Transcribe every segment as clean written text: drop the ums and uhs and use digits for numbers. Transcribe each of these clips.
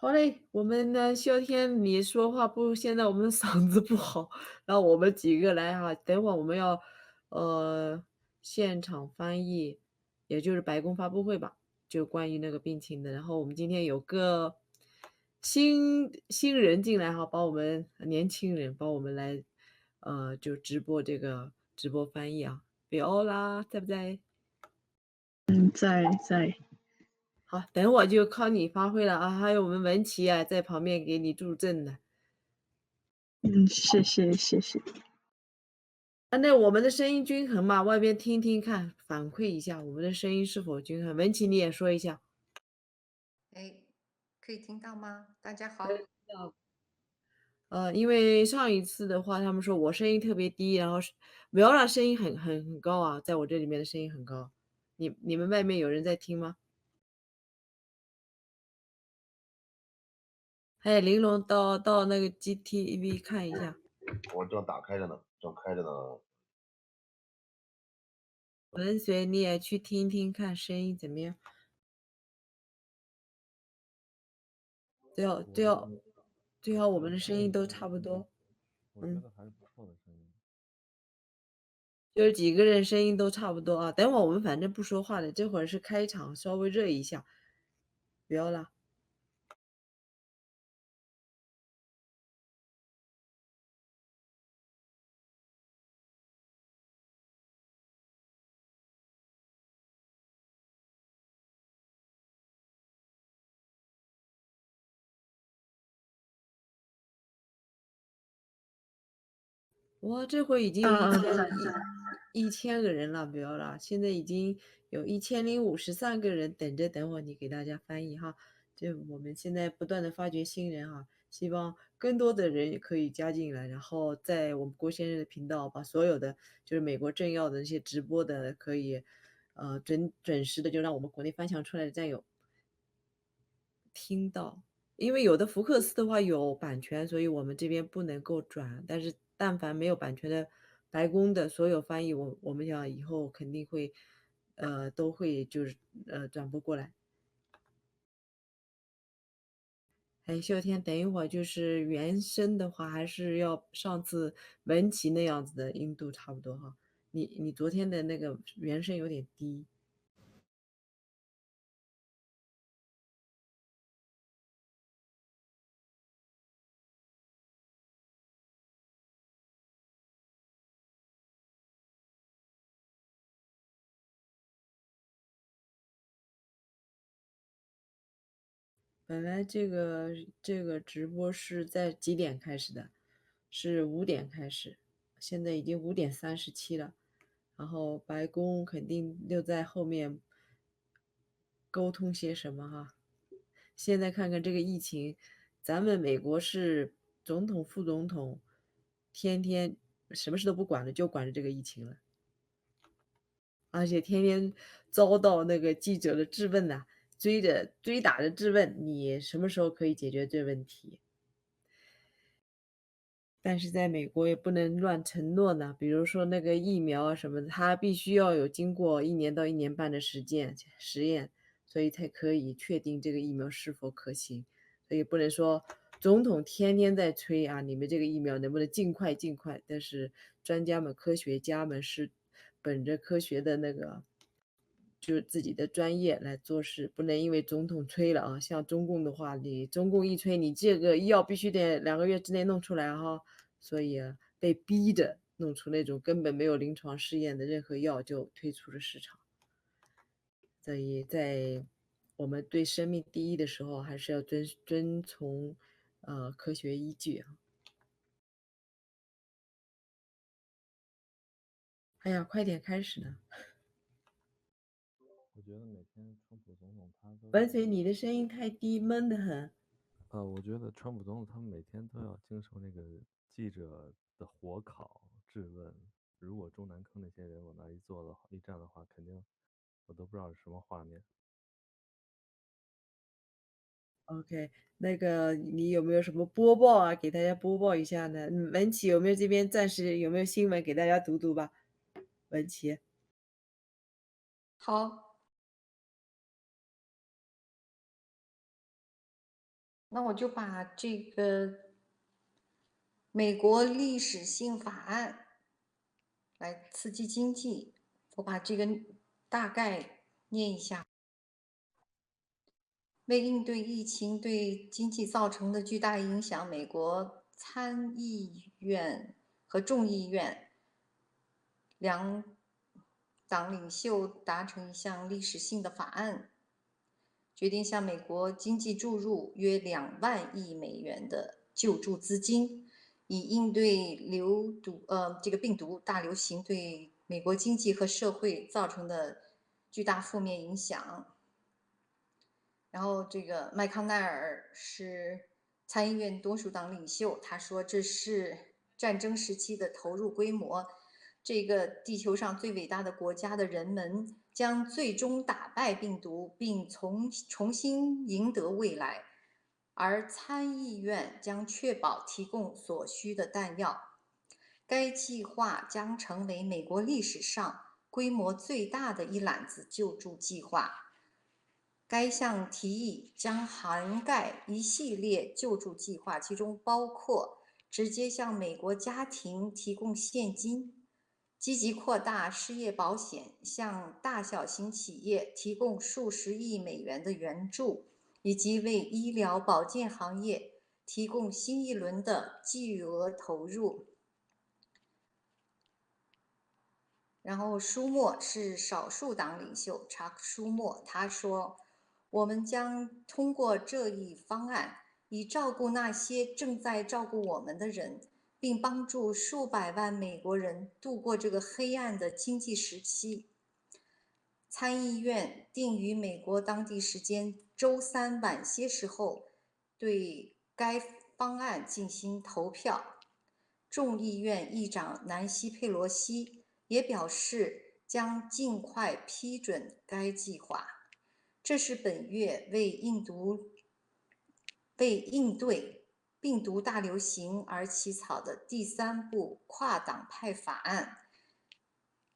好嘞，我们呢，萧天你说话不，现在我们嗓子不好，然后我们几个来哈，等会儿我们要现场翻译，也就是白宫发布会吧，就关于那个病情的。然后我们今天有个新人进来哈，帮我们年轻人帮我们来就直播这个直播翻译啊，Viola在不在？嗯，在。好，等会儿就靠你发挥了啊！还有我们文琪啊，在旁边给你助阵呢。谢谢。啊，那我们的声音均衡吗？外边听听看，反馈一下我们的声音是否均衡。文琪你也说一下。哎，可以听到吗？大家可以好。听到。因为上一次的话，他们说我声音特别低，然后是 Viola 声音很高啊，在我这里面的声音很高。你们外面有人在听吗？哎，玲珑到那个 GTV 看一下。我正打开着呢，正开着呢。文随你也去听听看声音怎么样？最好我们的声音都差不多。我觉得还是不错的声音。就是几个人声音都差不多啊。等会儿我们反正不说话的，这会儿是开场，稍微热一下。不要啦。哇，这会已经有1000个人了，不要啦！现在已经有1053个人等着，等会儿你给大家翻译哈。就我们现在不断的发掘新人哈，希望更多的人也可以加进来，然后在我们郭先生的频道把所有的就是美国政要的那些直播的可以，准时的就让我们国内翻墙出来的战友听到。因为有的福克斯的话有版权，所以我们这边不能够转。但是但凡没有版权的白宫的所有翻译，我们想以后肯定会，都会就是转播过来。哎，秀天，等一会儿就是原声的话，还是要上次文琪那样子的音度差不多哈。你昨天的那个原声有点低。本来这个直播是在几点开始的？是5点开始，现在已经5点37了。然后白宫肯定又在后面沟通些什么哈。现在看看这个疫情，咱们美国是总统、副总统，天天什么事都不管了，就管着这个疫情了。而且天天遭到那个记者的质问呐，追打着质问你什么时候可以解决这问题。但是在美国也不能乱承诺呢，比如说那个疫苗啊什么的，它必须要有经过1年到1年半的实验，所以才可以确定这个疫苗是否可行。所以不能说总统天天在催啊，你们这个疫苗能不能尽快尽快？但是专家们、科学家们是本着科学的那个，就是自己的专业来做事，不能因为总统催了啊。像中共的话，你中共一催，你这个医药必须得2个月之内弄出来哈，所以啊，被逼着弄出那种根本没有临床试验的任何药就推出了市场。所以在我们对生命第一的时候，还是要遵从科学依据啊。哎呀，快点开始呢！我觉得每天川普总统他都文随，你的声音太低，闷得很。我觉得川普总统他们每天都要经受那个记者的火烤质问。如果中南坑那些人往那一坐的话，一站的话，肯定我都不知道是什么画面。OK，那个你有没有什么播报啊？给大家播报一下呢？文琪有没有这边暂时有没有新闻给大家读读吧？文琪，好，那我就把这个美国历史性法案来刺激经济，我把这个大概念一下。为应对疫情对经济造成的巨大影响，美国参议院和众议院两党领袖达成一项历史性的法案，决定向美国经济注入约2万亿美元的救助资金，以应对这个病毒大流行对美国经济和社会造成的巨大负面影响。然后这个麦康奈尔是参议院多数党领袖，他说这是战争时期的投入规模，这个地球上最伟大的国家的人们将最终打败病毒，并重新赢得未来，而参议院将确保提供所需的弹药。该计划将成为美国历史上规模最大的一揽子救助计划。该项提议将涵盖一系列救助计划，其中包括直接向美国家庭提供现金，积极扩大失业保险，向大小型企业提供数十亿美元的援助，以及为医疗保健行业提供新一轮的巨额投入。然后舒默是少数党领袖查克·舒默，他说：“我们将通过这一方案，以照顾那些正在照顾我们的人，并帮助数百万美国人度过这个黑暗的经济时期。”参议院定于美国当地时间周三晚些时候对该方案进行投票。众议院议长南希·佩罗西也表示将尽快批准该计划。这是本月为应对病毒大流行而起草的第3部跨党派法案，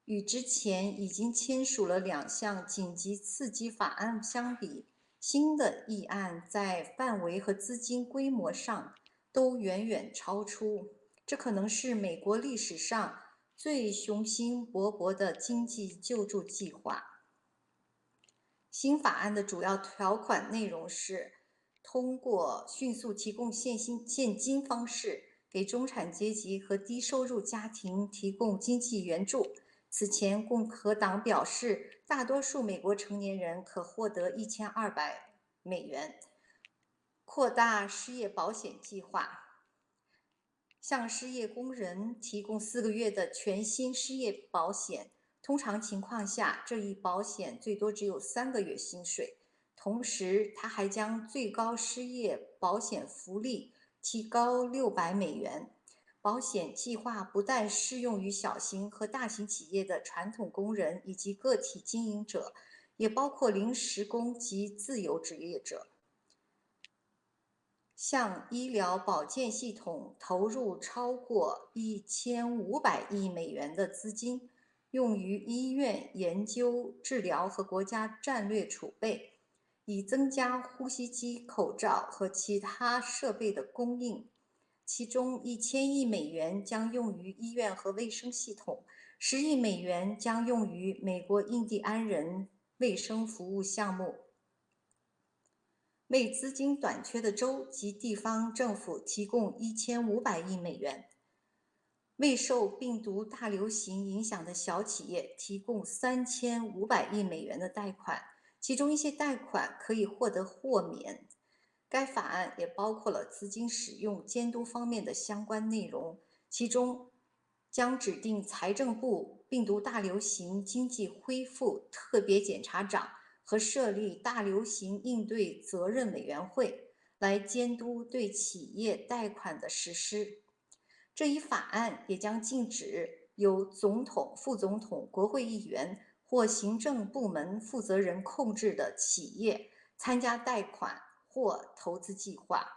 与之前已经签署了2项紧急刺激法案相比，新的议案在范围和资金规模上都远远超出。这可能是美国历史上最雄心勃勃的经济救助计划。新法案的主要条款内容是通过迅速提供现金方式给中产阶级和低收入家庭提供经济援助。此前，共和党表示，大多数美国成年人可获得1200美元。扩大失业保险计划，向失业工人提供4个月的全新失业保险。通常情况下，这一保险最多只有3个月薪水。同时，它还将最高失业保险福利提高600美元。保险计划不但适用于小型和大型企业的传统工人以及个体经营者，也包括临时工及自由职业者。向医疗保健系统投入超过1500亿美元的资金，用于医院研究、治疗和国家战略储备，以增加呼吸机、口罩和其他设备的供应。其中1000亿美元将用于医院和卫生系统，10亿美元将用于美国印第安人卫生服务项目。为资金短缺的州及地方政府提供1500亿美元，为受病毒大流行影响的小企业提供3500亿美元的贷款，其中一些贷款可以获得豁免。该法案也包括了资金使用监督方面的相关内容，其中将指定财政部病毒大流行经济恢复特别检察长和设立大流行应对责任委员会，来监督对企业贷款的实施。这一法案也将禁止由总统、副总统、国会议员或行政部门负责人控制的企业参加贷款或投资计划。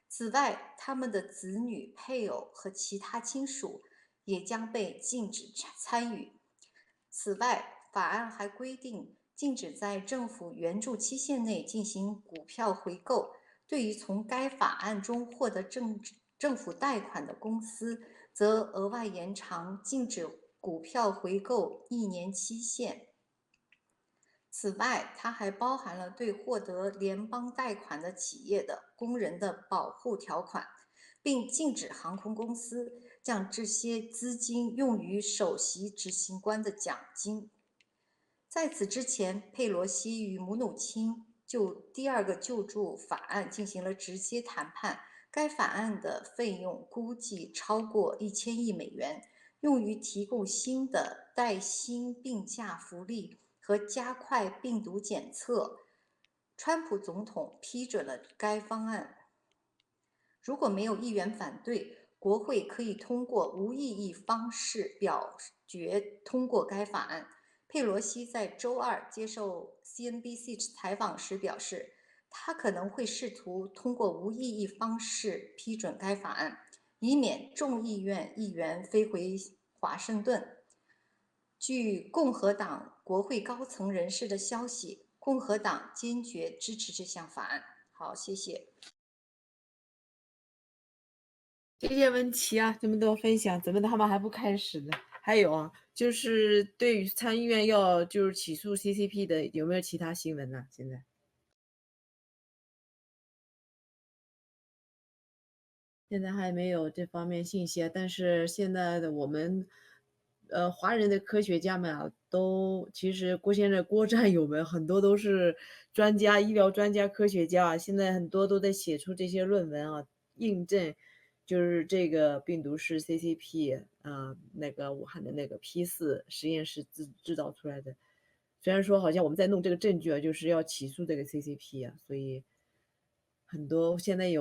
此外，他们的子女、配偶和其他亲属也将被禁止参与。此外，法案还规定禁止在政府援助期限内进行股票回购，对于从该法案中获得政府贷款的公司，则额外延长禁止股票回购1年期限。此外，它还包含了对获得联邦贷款的企业的工人的保护条款，并禁止航空公司将这些资金用于首席执行官的奖金。在此之前，佩洛西与姆努钦就第二个救助法案进行了直接谈判。该法案的费用估计超过1000亿美元，用于提供新的带薪病假福利和加快病毒检测。川普总统批准了该方案。如果没有议员反对，国会可以通过无异议方式表决通过该法案。佩洛西在周二接受 CNBC 采访时表示，他可能会试图通过无异议方式批准该法案，以免众议院议员飞回华盛顿。据共和党国会高层人士的消息，共和党坚决支持这项法案。好，谢谢。谢谢文琪啊，这么多分享，怎么他们还不开始呢？还有啊，就是对于参议院要就是起诉 CCP 的，有没有其他新闻呢？现在还没有这方面信息啊，但是现在的我们，华人的科学家们啊，都其实现在郭战友们很多都是专家、医疗专家、科学家啊，现在很多都在写出这些论文啊，印证就是这个病毒是 CCP 那个武汉的那个 P4实验室制造出来的。虽然说好像我们在弄这个证据啊，就是要起诉这个 CCP 啊，所以很多现在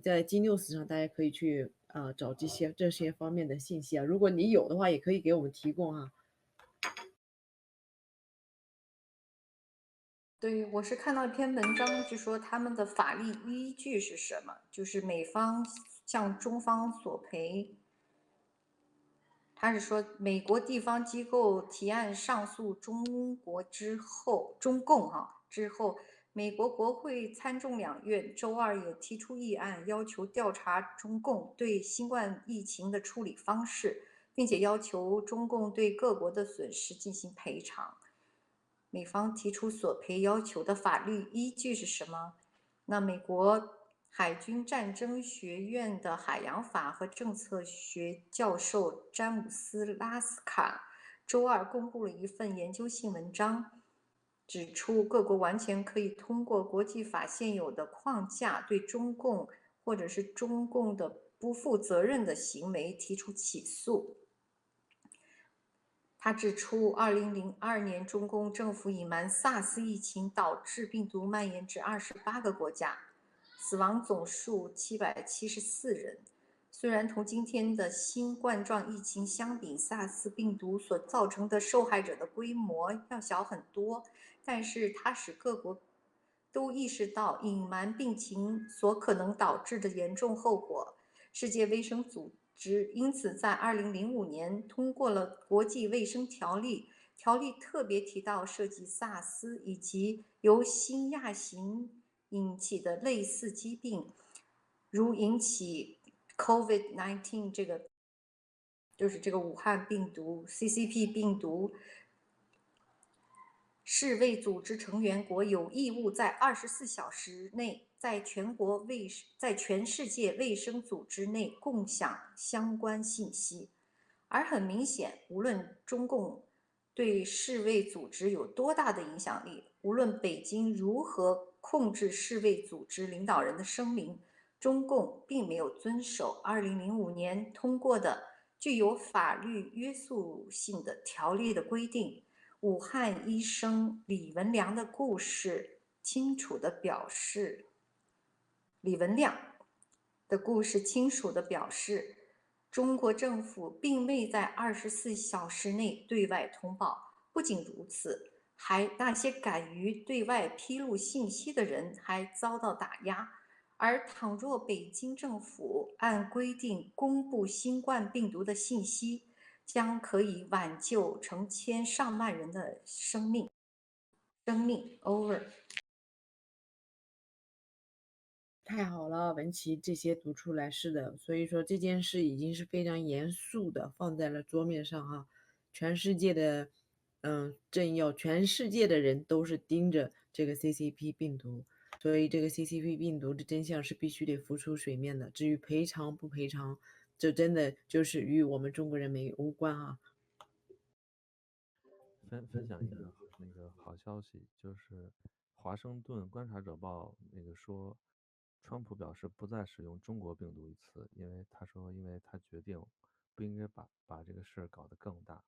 在金 news 上，大家可以去找这些方面的信息啊。如果你有的话，也可以给我们提供啊。对，我是看到一篇文章，就说他们的法律依据是什么？就是美方向中方索赔。他是说，美国地方机构提案上诉中共之后，美国国会参众两院周二也提出议案，要求调查中共对新冠疫情的处理方式，并且要求中共对各国的损失进行赔偿。美方提出索赔要求的法律依据是什么？那美国海军战争学院的海洋法和政策学教授詹姆斯·拉斯卡周二公布了一份研究性文章，指出各国完全可以通过国际法现有的框架对中共或者是中共的不负责任的行为提出起诉。他指出，2002年中共政府隐瞒 SARS 疫情导致病毒蔓延至28个国家，死亡总数774人。虽然同今天的新冠状疫情相比 ，SARS 病毒所造成的受害者的规模要小很多，但是它使各国都意识到隐瞒病情所可能导致的严重后果。世界卫生组织因此在2005年通过了国际卫生条例，条例特别提到涉及萨斯以及由新亚型引起的类似疾病，如引起 COVID-19 就是这个武汉病毒 CCP 病毒。世卫组织成员国有义务在24小时内在全世界卫生组织内共享相关信息。而很明显，无论中共对世卫组织有多大的影响力，无论北京如何控制世卫组织领导人的声明，中共并没有遵守2005年通过的具有法律约束性的条例的规定。武汉医生李文亮的故事清楚地表示，中国政府并未在24小时内对外通报。不仅如此，那些敢于对外披露信息的人还遭到打压。而倘若北京政府按规定公布新冠病毒的信息，将可以挽救成千上万人的生命。over。太好了，文琪这些读出来是的，所以说这件事已经是非常严肃的放在了桌面上哈，全世界的政要，全世界的人都是盯着这个 CCP 病毒，所以这个 CCP 病毒的真相是必须得浮出水面的。至于赔偿不赔偿，这真的就是与我们中国人民无关啊。分享一个那个好消息，就是华盛顿观察者报那个说，川普表示不再使用中国病毒一词，因为他说，因为他决定不应该把这个事儿搞得更大。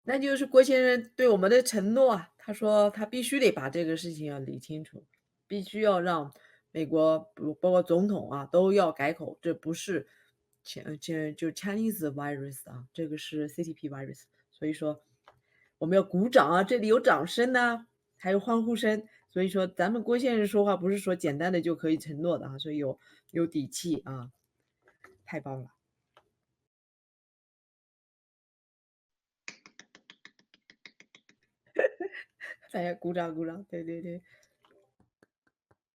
那就是郭先生对我们的承诺啊，他说他必须得把这个事情要理清楚，必须要让美国包括总统啊都要改口，这不是就 Chinese virus 啊，这个是 CCP virus，所以说我们要鼓掌啊，这里有掌声呐、还有欢呼声，所以说咱们郭先生说话不是说简单的就可以承诺的啊，所以有底气啊，太棒了。大家鼓掌鼓掌，对对对。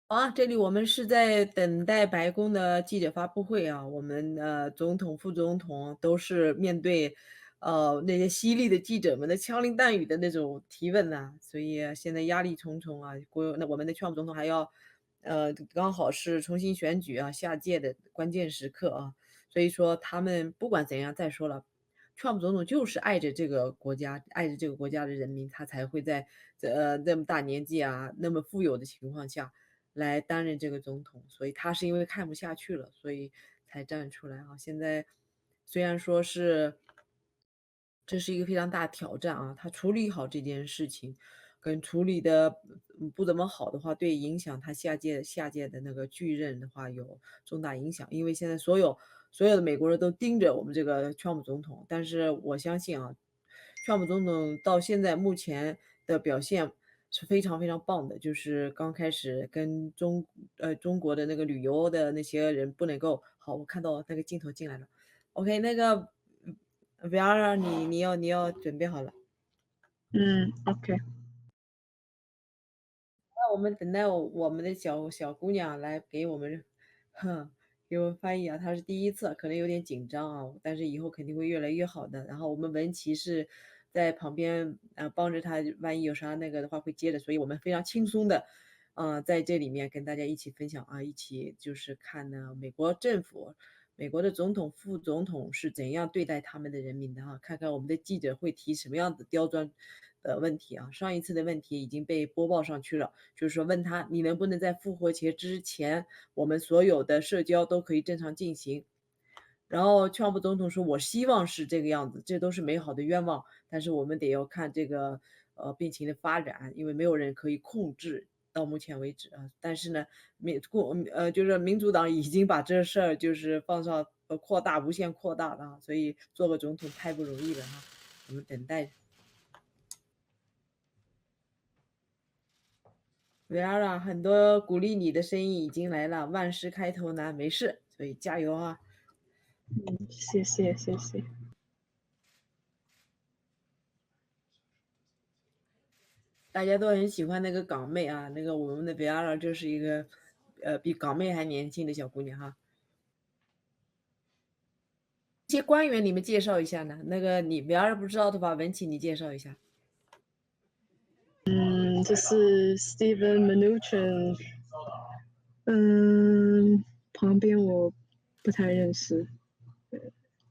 好啊，这里我们是在等待白宫的记者发布会啊，我们总统、副总统都是面对那些犀利的记者们的枪林弹雨的那种提问呐、所以现在压力重重啊。那我们的川普总统还要刚好是重新选举啊，下届的关键时刻啊，所以说他们不管怎样，再说了。川普总统就是爱着这个国家，爱着这个国家的人民，他才会在那么大年纪啊，那么富有的情况下来担任这个总统。所以他是因为看不下去了，所以才站出来啊。现在虽然说这是一个非常大的挑战啊，他处理好这件事情，跟处理的不怎么好的话，对影响他下届的那个继任的话有重大影响。因为现在所有的美国人都盯着我们这个川普总统，但是我相信啊，川普总统到现在目前的表现是非常非常棒的，就是刚开始跟中国的那个旅游的那些人不能够好，我看到那个镜头进来了，OK，那个 Viola，你要准备好了。OK，那我们等待我们的小姑娘来给我们，给我们翻译啊，她是第一次，可能有点紧张啊，但是以后肯定会越来越好的。然后我们文琪是在旁边帮着她，万一有啥那个的话会接着，所以我们非常轻松的，在这里面跟大家一起分享啊，一起就是看呢美国政府。美国的总统、副总统是怎样对待他们的人民的啊？看看我们的记者会提什么样的刁钻的问题啊？上一次的问题已经被播报上去了，就是说问他你能不能在复活节之前，我们所有的社交都可以正常进行。然后川普总统说：“我希望是这个样子，这都是美好的愿望，但是我们得要看这个病情的发展，因为没有人可以控制到目前为止啊。但是呢，就是民主党已经把这事儿就是放上扩大无限扩大了啊，所以做个总统太不容易了哈。我们等待。Vera，很多鼓励你的声音已经来了，万事开头难，没事，所以加油啊！谢谢谢谢。大家都很喜欢那个港妹啊，那个我们的 Vera 就是一个，比港妹还年轻的小姑娘哈。这些官员你们介绍一下呢？那个你 Vera 不知道的话，文琪你介绍一下。这是 Steven Mnuchin，旁边我不太认识。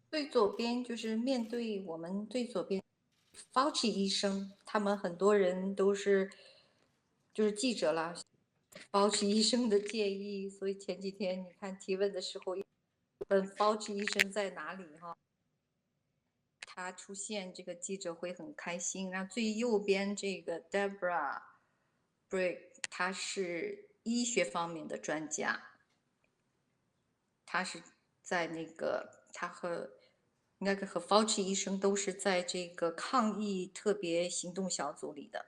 最左边就是面对我们最左边，Fauci 医生，他们很多人都是就是记者啦，Fauci 医生的建议，所以前几天你看提问的时候，问 Fauci 医生在哪里哈，他出现这个记者会很开心。然后最右边这个 Deborah Brick，他是医学方面的专家，他是在那个应该和 Fauci 医生都是在这个抗疫特别行动小组里的。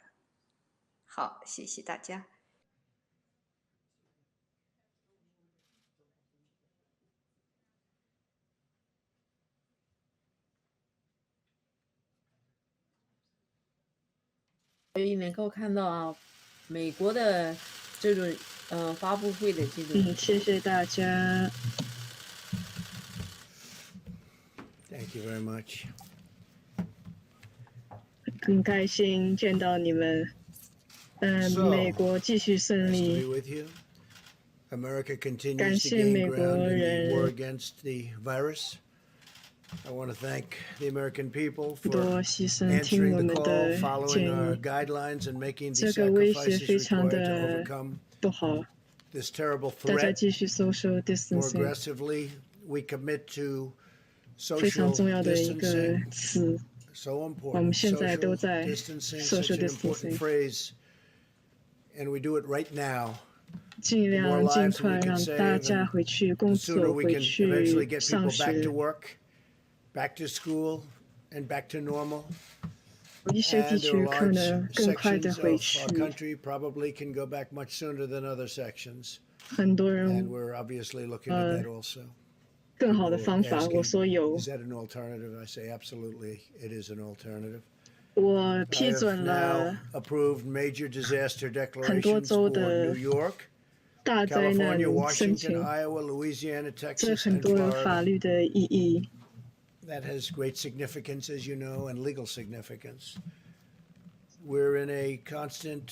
好，谢谢大家。所以能够看到啊，美国的这种发布会的这种。谢谢大家。Thank you very much. 很开心见到你们。美国继续胜 Nice to 利 be。with you. America 感 continues to 谢 gain 美国 ground in the 人 war against the virus. I want to thank the American people 多 for 牺牲听 answering 我 the 们 call, 的 following 建 our 议， guidelines, and making the 这个威胁 sacrifices 非常 required to 的 overcome 不好。 this terrible 大家 threat. 继续 social More distancing， aggressively, we commit to 非常 social 重要的一个 distancing. 词。 So 我们 important. 现在都 Social 在 distancing, social such an important distancing， phrase. And we do it right now. 尽 The more 量尽 lives we 快 can 让大 save, 家 and 回去 the 工 sooner 作， we 回 can 去 eventually get 上 people back 学。 to work, back to school, and back to normal. 有一些地 And there are 区可 large 能更快的 sections 回 of 去 our，country probably can go back much sooner than other sections. 很多 And 人 we're obviously looking at that also. 更好的 People 方 are 法。我 asking, 说有， is that an alternative? I say absolutely, it is an alternative. 我 I 批 have 准 now 了 approved major disaster 很多 declarations 州 for 的 New York, 大灾难 California, 申 Washington, 请， Iowa, Louisiana, 这 Texas, 很 and 多有法 Florida. 律的意义。 That has great significance, as you know, and legal significance. We're in a constant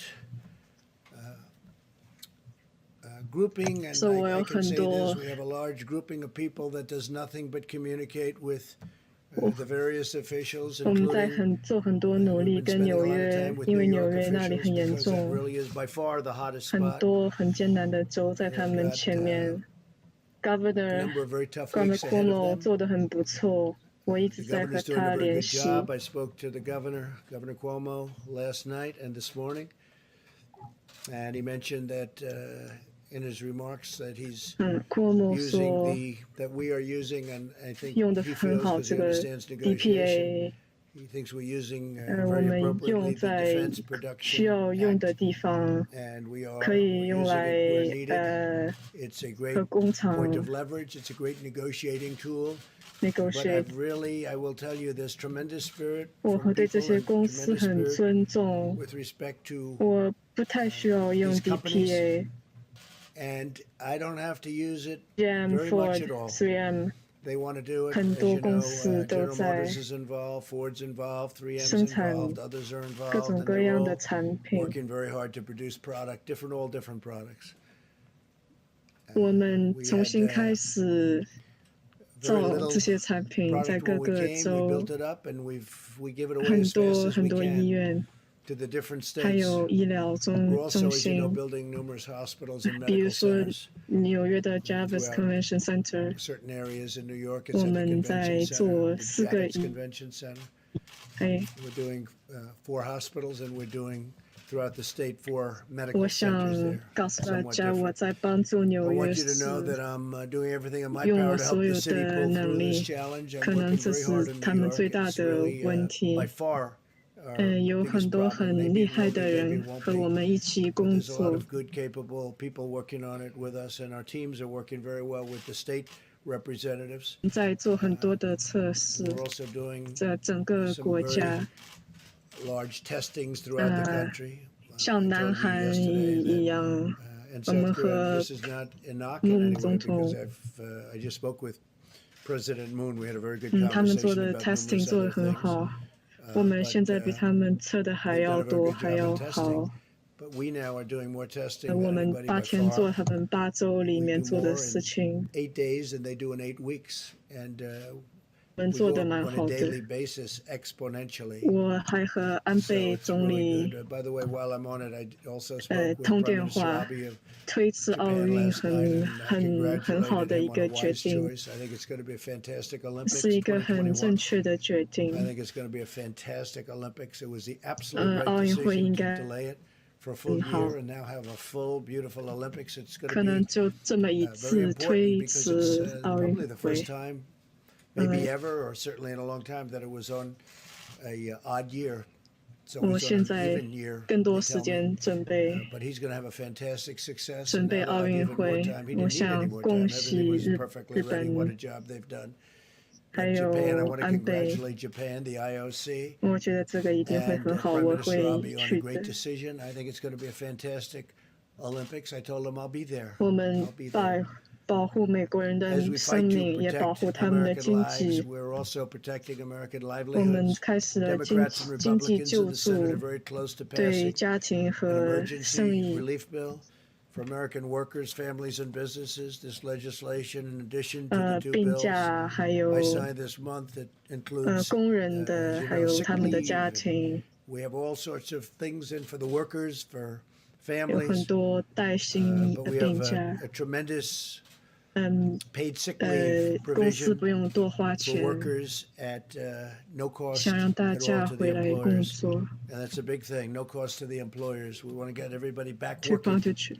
grouping, and So I can say 有很多 this, we have a large grouping of people that does nothing but communicate with the various officials, 我们在 including 做很多努 we've 力， been 跟 spending a 纽 lot of 约 time，with 因 New 为 York 纽约那里 officials 很严 because that 重， really is by far the hottest 很 spot. 多很艰难的州在他们 They've got, 前面。A Governor number of very tough Governor weeks ahead of Cuomo them. 做得很不错，我一直 The 在和 governor's doing 他 a very 联 good 系。 job. I spoke to the governor, Governor Cuomo, last night and this morning, and he mentioned that in his remarks that he's Cuomo using 说 that we are using, and I think 用的 he 很 feels 好， because 这 he 个 understands negotiation. DPA， He thinks we're using 我 very 们 appropriately 用 the 在 Defense 需 Production 要用的 Act, 地方， and we're 可以用 using 来 it where needed. It's a 和 great 工厂 point of leverage. It's a great negotiating tool. But negotiate。 I will tell you, there's tremendous spirit 我 from 和对这 people 些 and 公司 tremendous 很 spirit 尊重， with respect to 我不太需要用 these companies. DPA。 And I don't have to use it GM、 very much at Ford、all. 3M They want to do it. 很 As 多 you 公 know, 司都 General 在 Motors is involved, Ford's involved, 3M's 生产 involved, others are 各 involved, 种 and 各 they're 样的 all 产品。 working very hard to produce product, all different products. 我们 We 重 had 新开始 very 造 little 这些产品，在 product 各 when we 个 came. We 州 built it up, and we give it away 很 as fast 多 as we 很多医 can 院， to the different 还 states. 有医疗 We're 中 also, 中 as you know, 心， building numerous hospitals and 比如 medical 说 centers. 纽约的 Javits throughout Convention Center， Certain areas in New York, it's 我 at the 们 convention 在 center, 做 the 4个 Javits Convention Center. 哎， We're doing 4 hospitals, and we're doing throughout the state 4 medical 我 centers 想 there. 告诉大 Somewhat 家，我 different. 在帮助 I 纽约 want you to 市 know that I'm doing everything in my 用 power 我 to 所 help 有 the city 的 pull 能 through 力 this。challenge. I'm 可能 working 这 very 是 hard in 他 New 们 York. 最大 It's 的 really 问题。 by far our 有 biggest 很多 problem. 很 Maybe 厉 it 害 will be, 的 maybe 人 it won't 和我 be. 们一起 But 工 there's a lot 作。 of good, capable people working on it with us, and our teams are working very well with the state representatives. 在做很多的测试， We're also doing 在整个 some 国 very 家， large testings throughout the country. 像 I 南 told you 韩 yesterday 一 that 样， in 我们 South Korea, 和 this is not a knock 木 in 总 any way 统 because I just spoke with President Moon. We had a very good 他们做 conversation 的 about testing numerous 做得 other 很 things. 好，我们 But 现在比他们测的还 they've 要 done a very 多， good 还 job 要 in 好 testing.。But we now are doing more testing 我 than 们 anybody 8 by 天做 far. 他们8周里 We 面 do 做的 more 事 in 情， 8 days than they do in 8 weeks. And 我们 we 做 go 的 up 蛮 on 好 a 的。 daily basis exponentially. 我还和安 So 倍 it's 总 really 理 good. By the way, while I'm on it, I also spoke with 通 Prime 电 Minister 话， Abe of 推迟奥 Japan 运 last night, and I 很好 congratulated 的一 him on 个 a 决 wise 定， choice. I think it's going to be a fantastic Olympics 是一个很正 2021. 确的决 I 定。 think it's going to be a fantastic Olympics. It was the absolute right 奥运会 decision 应 to 该 delay it for a full 好， year and now have a full, beautiful Olympics. It's going 可 to 能 be 就这么一 very 次 important 推 because 迟 it's 奥运 probably the 会 first，time, maybe ever, or certainly in a long time, that it was on a odd year. It's 我 always 现 on an 在 even year, 更 they 多时 tell me. 间准备 But he's going to have a fantastic success. 准 And 备 now that 奥 I've 运 given more 会。time, he 我 didn't need any 想 more 恭 time. 喜 Everything was 日 perfectly ready. What a 本 job they've done. 还 Japan, I 有 want to 安倍， congratulate Japan, the IOC, 我觉得这个一定会 and 很好， Prime 我 Minister 会 Abe on a 去 great 的。 decision. I think it's going to be a fantastic Olympics. I told him I'll be there. 我们 I'll be there. 保护美国人 As 的 we 生 fight to 命，也保 protect 护他们的 American 经 lives, 济。 we're also protecting American 我们 livelihoods. 开始了 Democrats and 经济 Republicans 救 in the Senate are 助， very close to 对 passing 家庭 an 和生 emergency 意。 relief bill for American workers, families, and businesses. This legislation, in addition to the two 病 bills 假，还 I 有 signed this month, that includes 工人的， as you 还 know, 有 sick 他们的 leave. 家 and 庭， We have all sorts of things in for the workers, for 有很 families. 多带薪 But 的 we 病 have 假。 a tremendous 嗯， paid sick leave 公司 provision 不用多花 for 钱， workers at no cost 想让大 at all 家 to 回 the 来工 employers. 作， And that's a big thing, no cost to the employers. We want to get everybody back 去帮 working. 助去。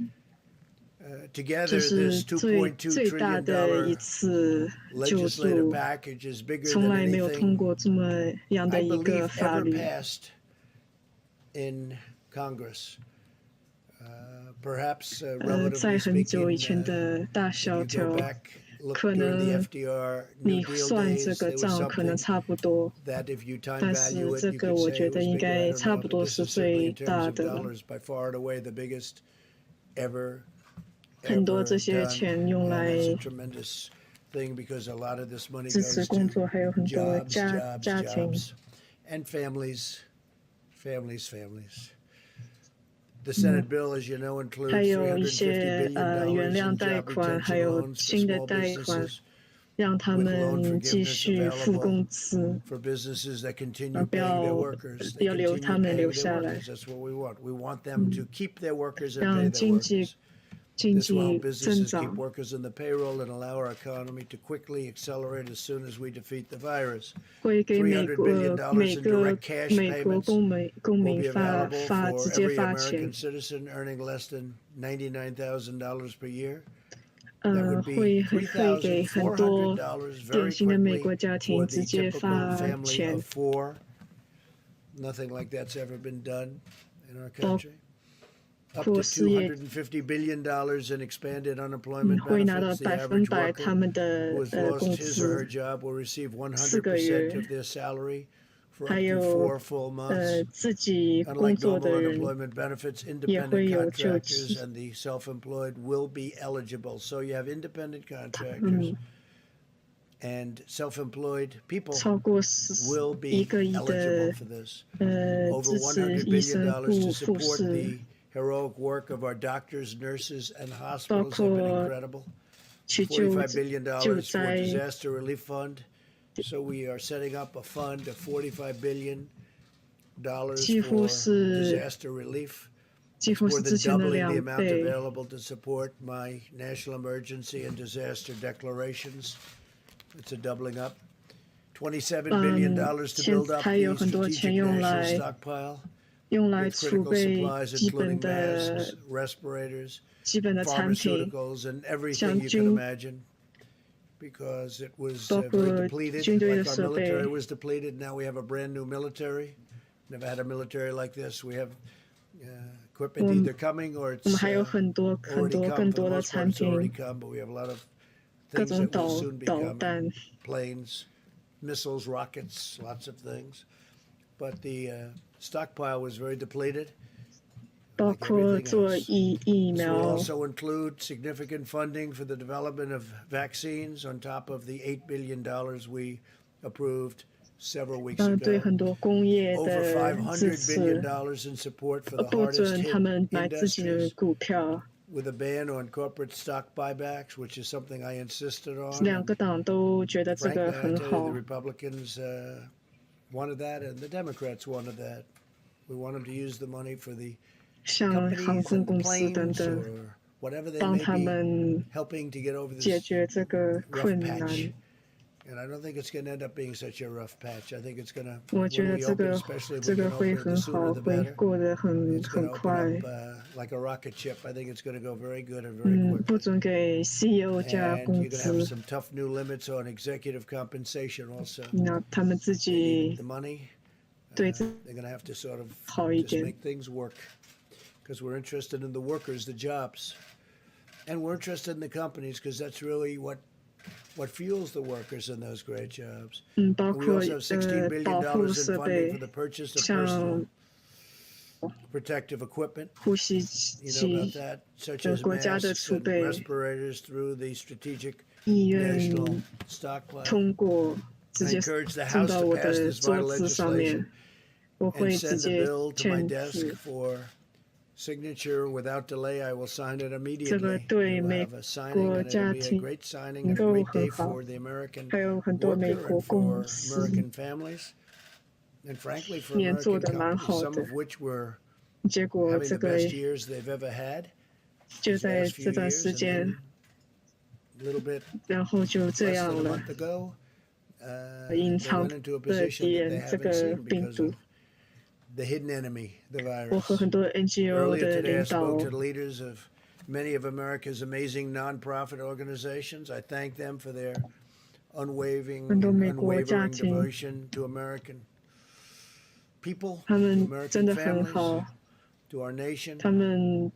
Together, 这是 this 最 $2.2 大的一 trillion 次救 legislative 助， package is bigger 从 than 来没有通 anything 过这么样的 I 一个 believe 法 ever 律。 passed in Congress. Perhaps 在 relatively 很久以 speaking, 前的大 if 萧 you 条 go，back, look 可 during the 能 FDR 你 New Deal 算这 days, 个 there was 账可能 something 差不多， that if you time 但是 value it, 这 you 个 could 我 say 觉 it 得 was 应 bigger. I 该 don't 差 know, 不 but 多 this 是 is certainly 最 in terms 大 of 的了。 dollars, by far and away the biggest ever 很多 ever 这些 done. 钱用 And 来 that's a tremendous thing because a lot of this money 支持 goes 工 to 作，还有很多 jobs, 家 jobs, 庭。 jobs, and families, families, families. The Senate bill, as you know, 还 includes 有一 $350 些 billion 原谅 in 贷 job 款，还 retention 有 loans for 新的 small 贷款， businesses, 让他 with loan 们继 forgiveness 续付 available 工资， for businesses that continue 不 paying their 要 workers. They 要留 continue 他们 paying 留 their 下来， workers. That's what we want. We want them to keep their workers and pay 让 their 经济 workers. This will help 增 businesses keep 长。 workers in the payroll and allow our economy to quickly accelerate as soon as we defeat the virus. 会给美$300 国 billion 每 in 个 direct cash 美国 payments 公 will 民 be available 直 for 接 every 发钱 American，citizen earning less than $99,000 per year. That would be 会给很多 $3,400典 very 型的美 quickly 国家 for 庭 the 直接 typical 发 family 钱 of，four. Nothing like that's ever been done in our 包 country. Up 括 to 失业， $250 billion in expanded unemployment 会拿到 benefits. The average 100%他 worker 们的 who has 工 lost his or her 资， job will receive 4个月 100% of their salary for 还 up to 有 4 full months. 自己工 Unlike 作 normal 的人 unemployment benefits, 也会 independent 有救 contractors 济。 and the self-employed will be eligible. So you have independent contractors and self-employed people 超过 will 1 be 个亿 eligible 的 for this. 支 Over 持 $100 医生、 billion to 护 support 士， the heroic work of our doctors, nurses, and 包 hospitals have been 括 incredible. 去救$45 billion 救 for 灾。 disaster relief fund. So we are setting up a fund of $45 billion 几 for 乎是 disaster relief. 几 It's 乎 more 是 than 之前的 doubling the 2 amount 倍。 available to support my national emergency and disaster declarations. It's a doubling up. $27 billion to build up 还有 the 很多 strategic 钱用 national 来 stockpile 用来 with 储 critical 备 supplies, 基本 including 的 masks, respirators, 基本的产品， pharmaceuticals, and everything 像 you can 军 imagine, because it was 包 very 括 depleted. 军队的 Like our 设备。 military was depleted. Now we have a brand new military. Never had a military like this. We have equipment either coming or 我 it's 们还有很多 already 更 come. For 多 the 的 most 产 part, it's already 品， come, but we have a lot of 各 things 种 that will soon be 导 coming. 弹。 Planes, missiles, rockets, lots of things. But the stockpile was very depleted. 包 like 括 everything 做 else. 疫 This will 苗， also include significant funding for the development of vaccines on top of the $8 billion we approved several weeks 对 ago. 很多工业 Over 的支$500 billion 持， in support for the 不 hardest 准 hit 他们买自己的 industries, 股票。 with a ban on corporate stock buybacks, which is something I insisted on. 2个党都觉得这 Frankly, 个 I 很 tell you, 好 the。Republicans wanted that, and the Democrats wanted that. We want them to use the money for the 像航 companies 空 and the 公司等 planes 等， or whatever they 帮 may 他 be, 们 helping to get over 解 this 决这个 rough 困难。 patch. And I don't think it's going to end up being such a rough patch. I think it's going to, 我 when 觉得 we 这 open, 个 especially if 这 we 个 can 会 open it, 很 the 好， sooner the 会 better. 过得 It's 很 going to open 快。 up like a rocket ship. I think it's going to go very good and very 不 quickly. 准给 CEO 加 And 工 you're going to have 资， some tough new limits on executive compensation also. 那他们自 They 己 need the money. 对 They're going to have to sort of 好一 just 点。 make things work, because we're interested in the workers, the jobs, and we're interested in the companies, because that's really what what fuels the workers in those great jobs. 包 And we 括 also have $16 billion 保护 in 设 funding 备 for the purchase of 像 personal protective equipment. 呼吸 You know about 器 that, such 的 as 国家的 masks 储 and 备 respirators through the strategic 意愿 national stockpile. 通过直 I 接 encourage the 送 House 到 to 我 pass 的 this 桌 vital 子上面， legislation 我 and 会直 send the 接 bill to my 签 desk 字。 for signature without delay. I will sign it 这个 immediately. 对 We will 美 have a signing 国 and 家 it'll be a 庭 great signing and a 都 great 很 day 好， for the American 还有很多美 worker 国 and 公 for 司 American families and frankly for 也做 American 得蛮 companies, 好 some 的。 of which were 结果 having 这 the 个 best years they've ever had 就 these 在 last 这 few 段 years, 时 and 间， then a little bit 然后就这 less 样 than a 了。 month ago, 隐 they 藏 went into a 的 position 敌 that 人 they 这 haven't 个 seen 病 because 毒， of the hidden enemy, the 我和 virus. 很多 NGO Earlier 的 today, I 领 spoke 导 to the leaders of many of America's amazing nonprofit organizations. I thank them for their 很 unwavering 多美国家 unwavering 庭， devotion to American people, 他 to 们真 American 的很 families, 好， to our nation. 他们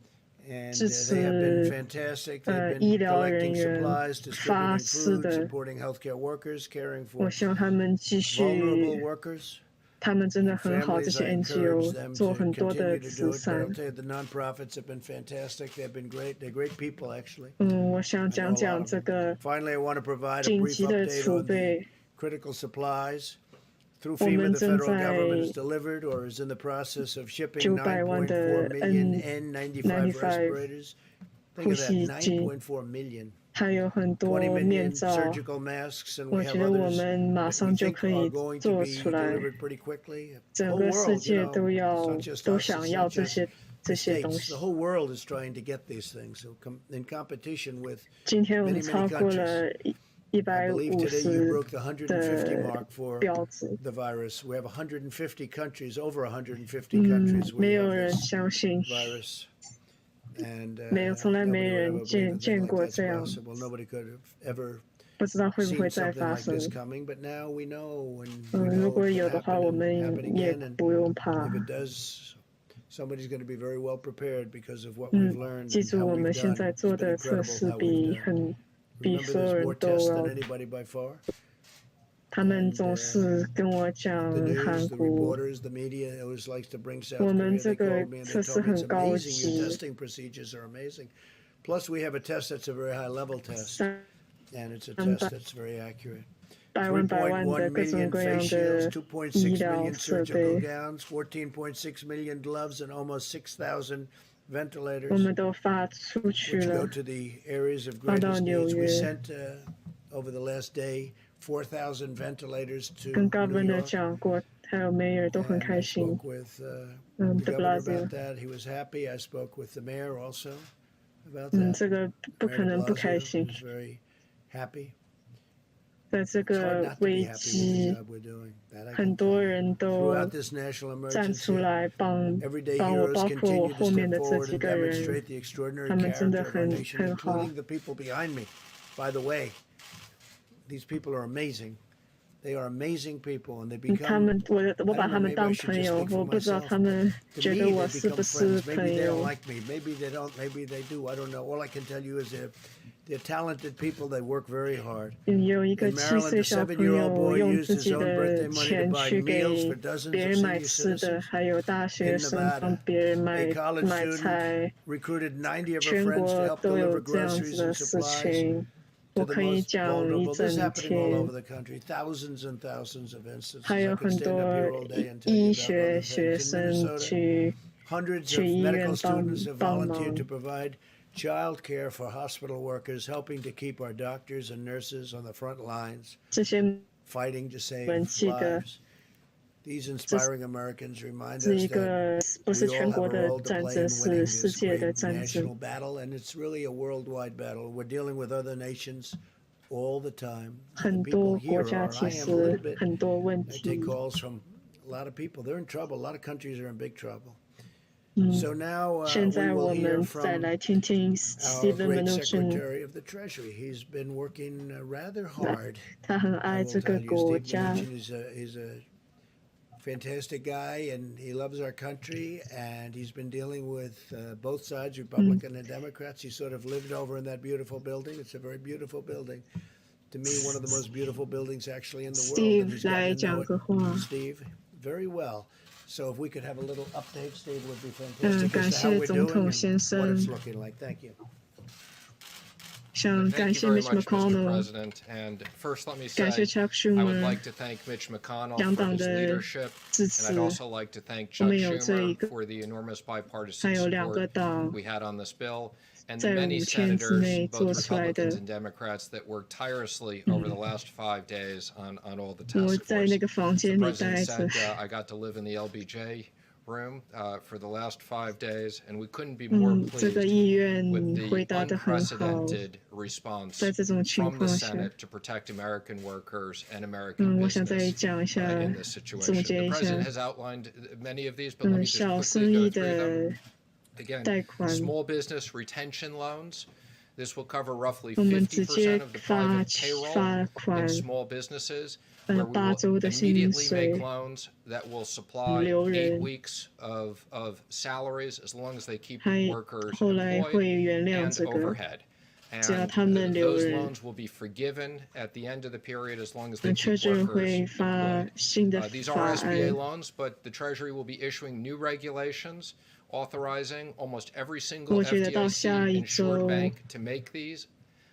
And 支 they have been 持 fantastic. They've 医 been 疗人 collecting 员 supplies, 发 distributing 誓 food, 的， supporting healthcare workers, caring 我 for 希望他们继 vulnerable 续， workers 他们真的 and 很好，这 families. 些 I encourage NGO them 做 to 很多的 continue to 慈 do it. But I'll 善。 tell you, the nonprofits have been fantastic. They've been great. They're great people, actually. 我想 I 讲 know a lot 讲 of 这 them. 个 Finally, I want to provide a 紧 brief 急的 update 储 on the 备。 critical supplies. Through 我 FEMA, 们 the 正 federal 在 government has delivered or is in the process of shipping 900万的 9.4 million N95 respirators. Think 呼 of that, 吸机， 9.4 million. 还有很 20多 million 面罩。 surgical masks, and 我 we 觉 have 得我 others 们马 that 上 we 就 think 可 are 以 going to 做 be 出来。 delivered pretty quickly. The 整 whole 个世 world, you 界 know, 都 it's 要 not just 都 us, 想 it's 要 not 这 just 些 the 这些东 states. 西 The。whole world is trying to get these things. So in competition with 今天我 many, 们 many 超过 countries. 了 I believe today you 150 broke the 150的 mark for 标志。 the virus. We have 150 countries, over 150 countries 没 where 有 you have 人 this 相信， virus. And 没有，从来没 nobody would 人 ever believe a 见 thing like 过 that's 这样， possible. Nobody could have ever 不知道会不 seen 会再 something 发 like 生。 this coming. But now we know, and we 如 know 果 it 有 can 的话， happen 我 and 们 happen 也 again. And 不用怕。 if it does, somebody's going to be very well prepared because of what we've learned 记 and 住 how 我们 we've 现 done. 在 It's 做 been 的测 incredible 试 how we've done. 比 Remember, 所有 there's 人 more 都 tests 要 than anybody by far. 他们总是跟我 The 讲 news, 韩 the 国， reporters, the media always likes to bring South 我们 Korea. 这 They 个 called me and they 测试 told me it's 很高 amazing. Your 级， testing procedures are amazing. Plus, we have a test that's a very high level test, 300 and it's a test that's very accurate. 万的 3.1各种 million 各样 face shields, 的 2.6 医疗 million 设 surgical 备， gowns, 14.6 million gloves, and almost 6,000 我 ventilators, 们都发出去 which go 了， to the areas of 发到 greatest 纽 needs. We 约， sent over the last day 4,000 ventilators to 跟 New Governor York. 讲过，还有 Mayor 都很 And 开 I 心。 spoke with the de governor Blasio about that. He was happy. I spoke with the mayor also about 这 that. 个不 Mayor 可 de 能不开 Blasio 心。 was very happy. 在这 It's hard 个 not to be 危 happy with the 机， job we're doing. That I 很 can 多 tell you. 人都 Throughout this national 站出 emergency, 来帮 everyday 帮我， heroes 包括我 continue to 后面 step 的这 forward 几 and 个人， demonstrate the extraordinary 他们真的 character of our 很 nation, 很好。 including the people behind me. By the way, these people are amazing. They are amazing people, and they 他 become. 们，我 I 把 don't 他 know, 们 maybe I 当 should 朋 just 友， speak for 我不知道 myself. 他们 To 觉 me, 得 they 我是不 become 是 friends. 朋 Maybe they 友 don't。like me. Maybe they don't. Maybe they do. I don't know. All I can tell you is they're talented people. They work very hard. 有一个 In 7 Maryland, 岁 a 小朋 7-year-old 友 boy 用 used 自 his 己 own 的 birthday money to 钱 buy 去 meals 给 for dozens 别 of 人买 senior 吃的， citizens. 还有大学 In 生 Nevada, 帮别人 a 买 college 买 student 菜， recruited 90 of her 全 friends to 国 help 都有 deliver 这样子 groceries 的 and 事 supplies 情， to 我 the 可以 most 讲一 vulnerable. This is 整 happening all 天。 over the country. Thousands and thousands of instances. 还 I 有 could 很 stand up 多 here all day and tell 医 you about 学 other 学 things. In 生 Minnesota, 去 hundreds 去 of 医 medical 院 students have 帮 volunteered 忙 to。provide child care for hospital workers, helping to keep our doctors and nurses on the front lines, 这些 fighting to save 人气的， lives. These inspiring Americans remind 是 us 一 that 个不是 we all 全 have 国 a 的 role to 战 play 争， in 是 winning 世 this 界的 great 战争。 national battle, and it's really a worldwide battle. We're dealing with other nations all the time. 很 The 多 people 国 here 家 are. 其 I am a 实 little bit. 很多问 I 题 take。calls from a lot of people. They're in trouble. A lot of countries are in big trouble. So now 现 we 在 will 我 hear 们再 from 来听听 our Stephen great Mnuchin， Secretary of the Treasury. He's been working rather hard. 他很 I 爱 will 这个 tell you, 国 Steve 家， Mnuchin is a fantastic guy, and he loves our country, and he's been dealing with both sides, Republican and Democrats. He sort of lived over in that beautiful building. It's a very beautiful building. to me, one of the most beautiful buildings actually in the world. Steve And he's 来 gotten to 讲 know 个话。 it, Steve, very well. So if we could have a little update, Steve, would be fantastic 感 as to how 谢 we're 总 doing 统 and 先 what 生， it's looking like. Thank you. 想感 Thank 谢 you very Mitch much, Mr. McConnell， President. And first, let me 感谢 say, Chuck I would Schumer like to thank Mitch McConnell 两 for 党 his 的 leadership, 支 and I'd 持。 also like to thank 我们 Chuck 有这一 Schumer 个， for the enormous 还 bipartisan 有2个 support 党 we had on this bill, and the 在 many 5天之 senators, 内 both 做出来 Republicans 的。 and Democrats, that worked tirelessly over the last 5 days on all the 我 task 在那 force. 个房 As the 间里 President 待着， said, I got to live in the LBJ room for the last 5 days, and we couldn't be more 这个 pleased 议院 with 回 the 答得很好， unprecedented response 在这种情 from the 况下， Senate to protect American workers and American 我想再 business 讲一下， in this 总 situation. 结 The 一下 President has outlined many of these, but let me just 小 quickly 生 go 意 through them. 的 Again, 贷款， small business retention loans. This will cover roughly 我们直接 50% of the 发 private payroll 款 in small businesses, where we 8 周 will 的薪 immediately 水 make loans that will supply 留 8 人， weeks of salaries as long as they keep 还 workers 后来 employed 会原谅 and 这个， overhead. 只要 And 他们留 those 人， loans will be forgiven at the end of the period as long as they keep Treasury workers 会发 employed. 新的 These 法 are 案 SBA，loans, but the Treasury will be issuing new regulations authorizing almost every single 我觉得到下一 FDIC-insured 周 bank to make these.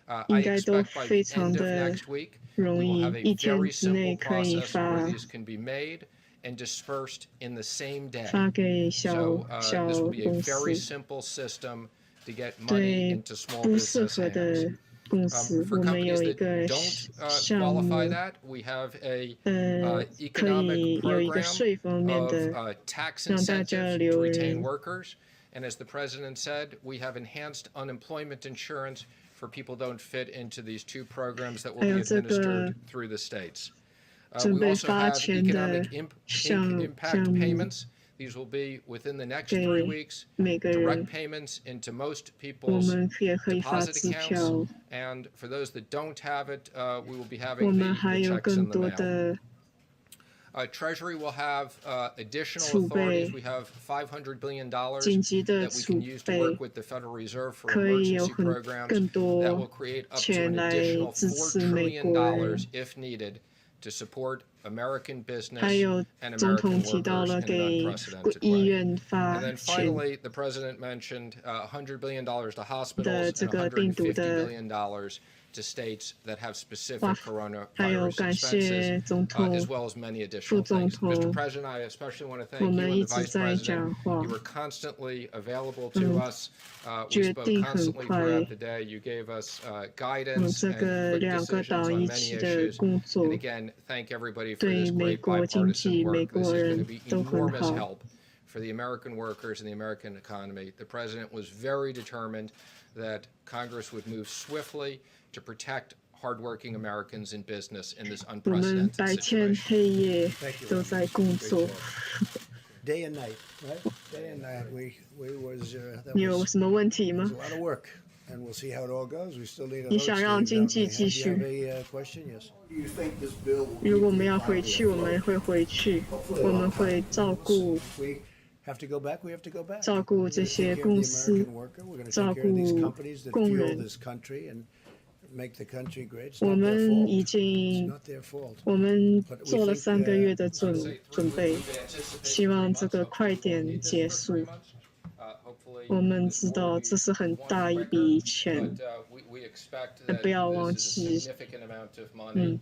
I 应该都 expect by 非 the 常 end of 的 next week, we 容 will 易， have a 1天 very 之内 simple 可以 process where 发 these can be made and dispersed in the same day. 发给小 So 小 this will be a 公 very 司， simple system to get money 对 into small 不适 business 合 hands. 的公司， For 我们有 companies 一 that 个 don't 项目， qualify that, we have a 可 economic 以有一个 program 税方面 of 的， tax 让大家 incentives to 留 retain 人。 workers. And as the president said, we have enhanced unemployment insurance for people who don't fit into these 2 programs that will 还 be 有这个 administered through the states. 准 We 备 also 发 have 钱的 economic 项 impact 目 payments. These will be within the next 3 给 weeks. 每个人， Direct payments into most 我 people's 们也可以发 deposit 支 accounts. 票， And for those that don't have it, we will be 我 having 们 the 还有 checks 更 in the 多 mail. 的 Treasury will have additional 储备， authorities. We have $500 billion 紧急的 that we 储 can use to 备， work with the Federal Reserve for 可以有 emergency 更 programs 更 that will 多 create up to 钱 an 来 additional 支 $4 持美 trillion 国人。 if needed to support American 还 business 有 and 总统 American 提到 workers 了 in an 给 unprecedented 医 way. 院 And 发 then 钱 finally, the president mentioned $100 billion to 的 hospitals 这 and 个病毒 $150 的 billion to states that have specific 花，还有 coronavirus 感 expenses, 谢总 as 统、 well as many 副 additional 总 things. Mr. 统， President, I especially want to 我 thank you 们 and 一 the 直 Vice 在 President. 讲话， You were constantly available to us. We 决 spoke 定很 constantly 快。 throughout the day. You gave us 我 guidance 这 and 个 quick 2个 decisions 党 on 一 many 起的 issues. 工 And 作， again, thank everybody for 对 this 美 great 国经 bipartisan 济、美 work. This 国 is going to 人 be 都很 enormous 好。 help for the American workers and the American economy. The president was very determined that Congress would move swiftly to protect hardworking Americans in business in this 我们 unprecedented 白天 situation. 黑夜 Thank you. 都在工作。 Day and night, right? Day and night. We was that 你有 was 什么问题 it 吗 was？ a lot of work, and we'll see how it all goes. We still need a 你 vote, 想让 Steve, 经 don't 济 we? 继 Do you 续 have a question? Yes. Do you think this bill will 如果我 keep 们 the 要回 economy 去，我 afloat? 们会回去，我们会照顾 We have to go back. We have to go back. 照顾 We're 这 gonna 些 take care of 公 the 司， American worker. We're going to 照 take care of these 顾 companies that 工 fuel 人。 this country and make the country great. It's 我 not their 们已 fault. It's 经 not their fault. 我们 But we 做了 think, 3个月的 I would say 准 3备， we've anticipated 希望这个 3 months. 快 Hopefully we'll 点 need this 结 for 束。 3 months. Hopefully 我们 this 知 will 道 be 这是很 one 大一 quicker, 笔钱， but we expect that 不要 this 忘 is a 记， significant amount of money,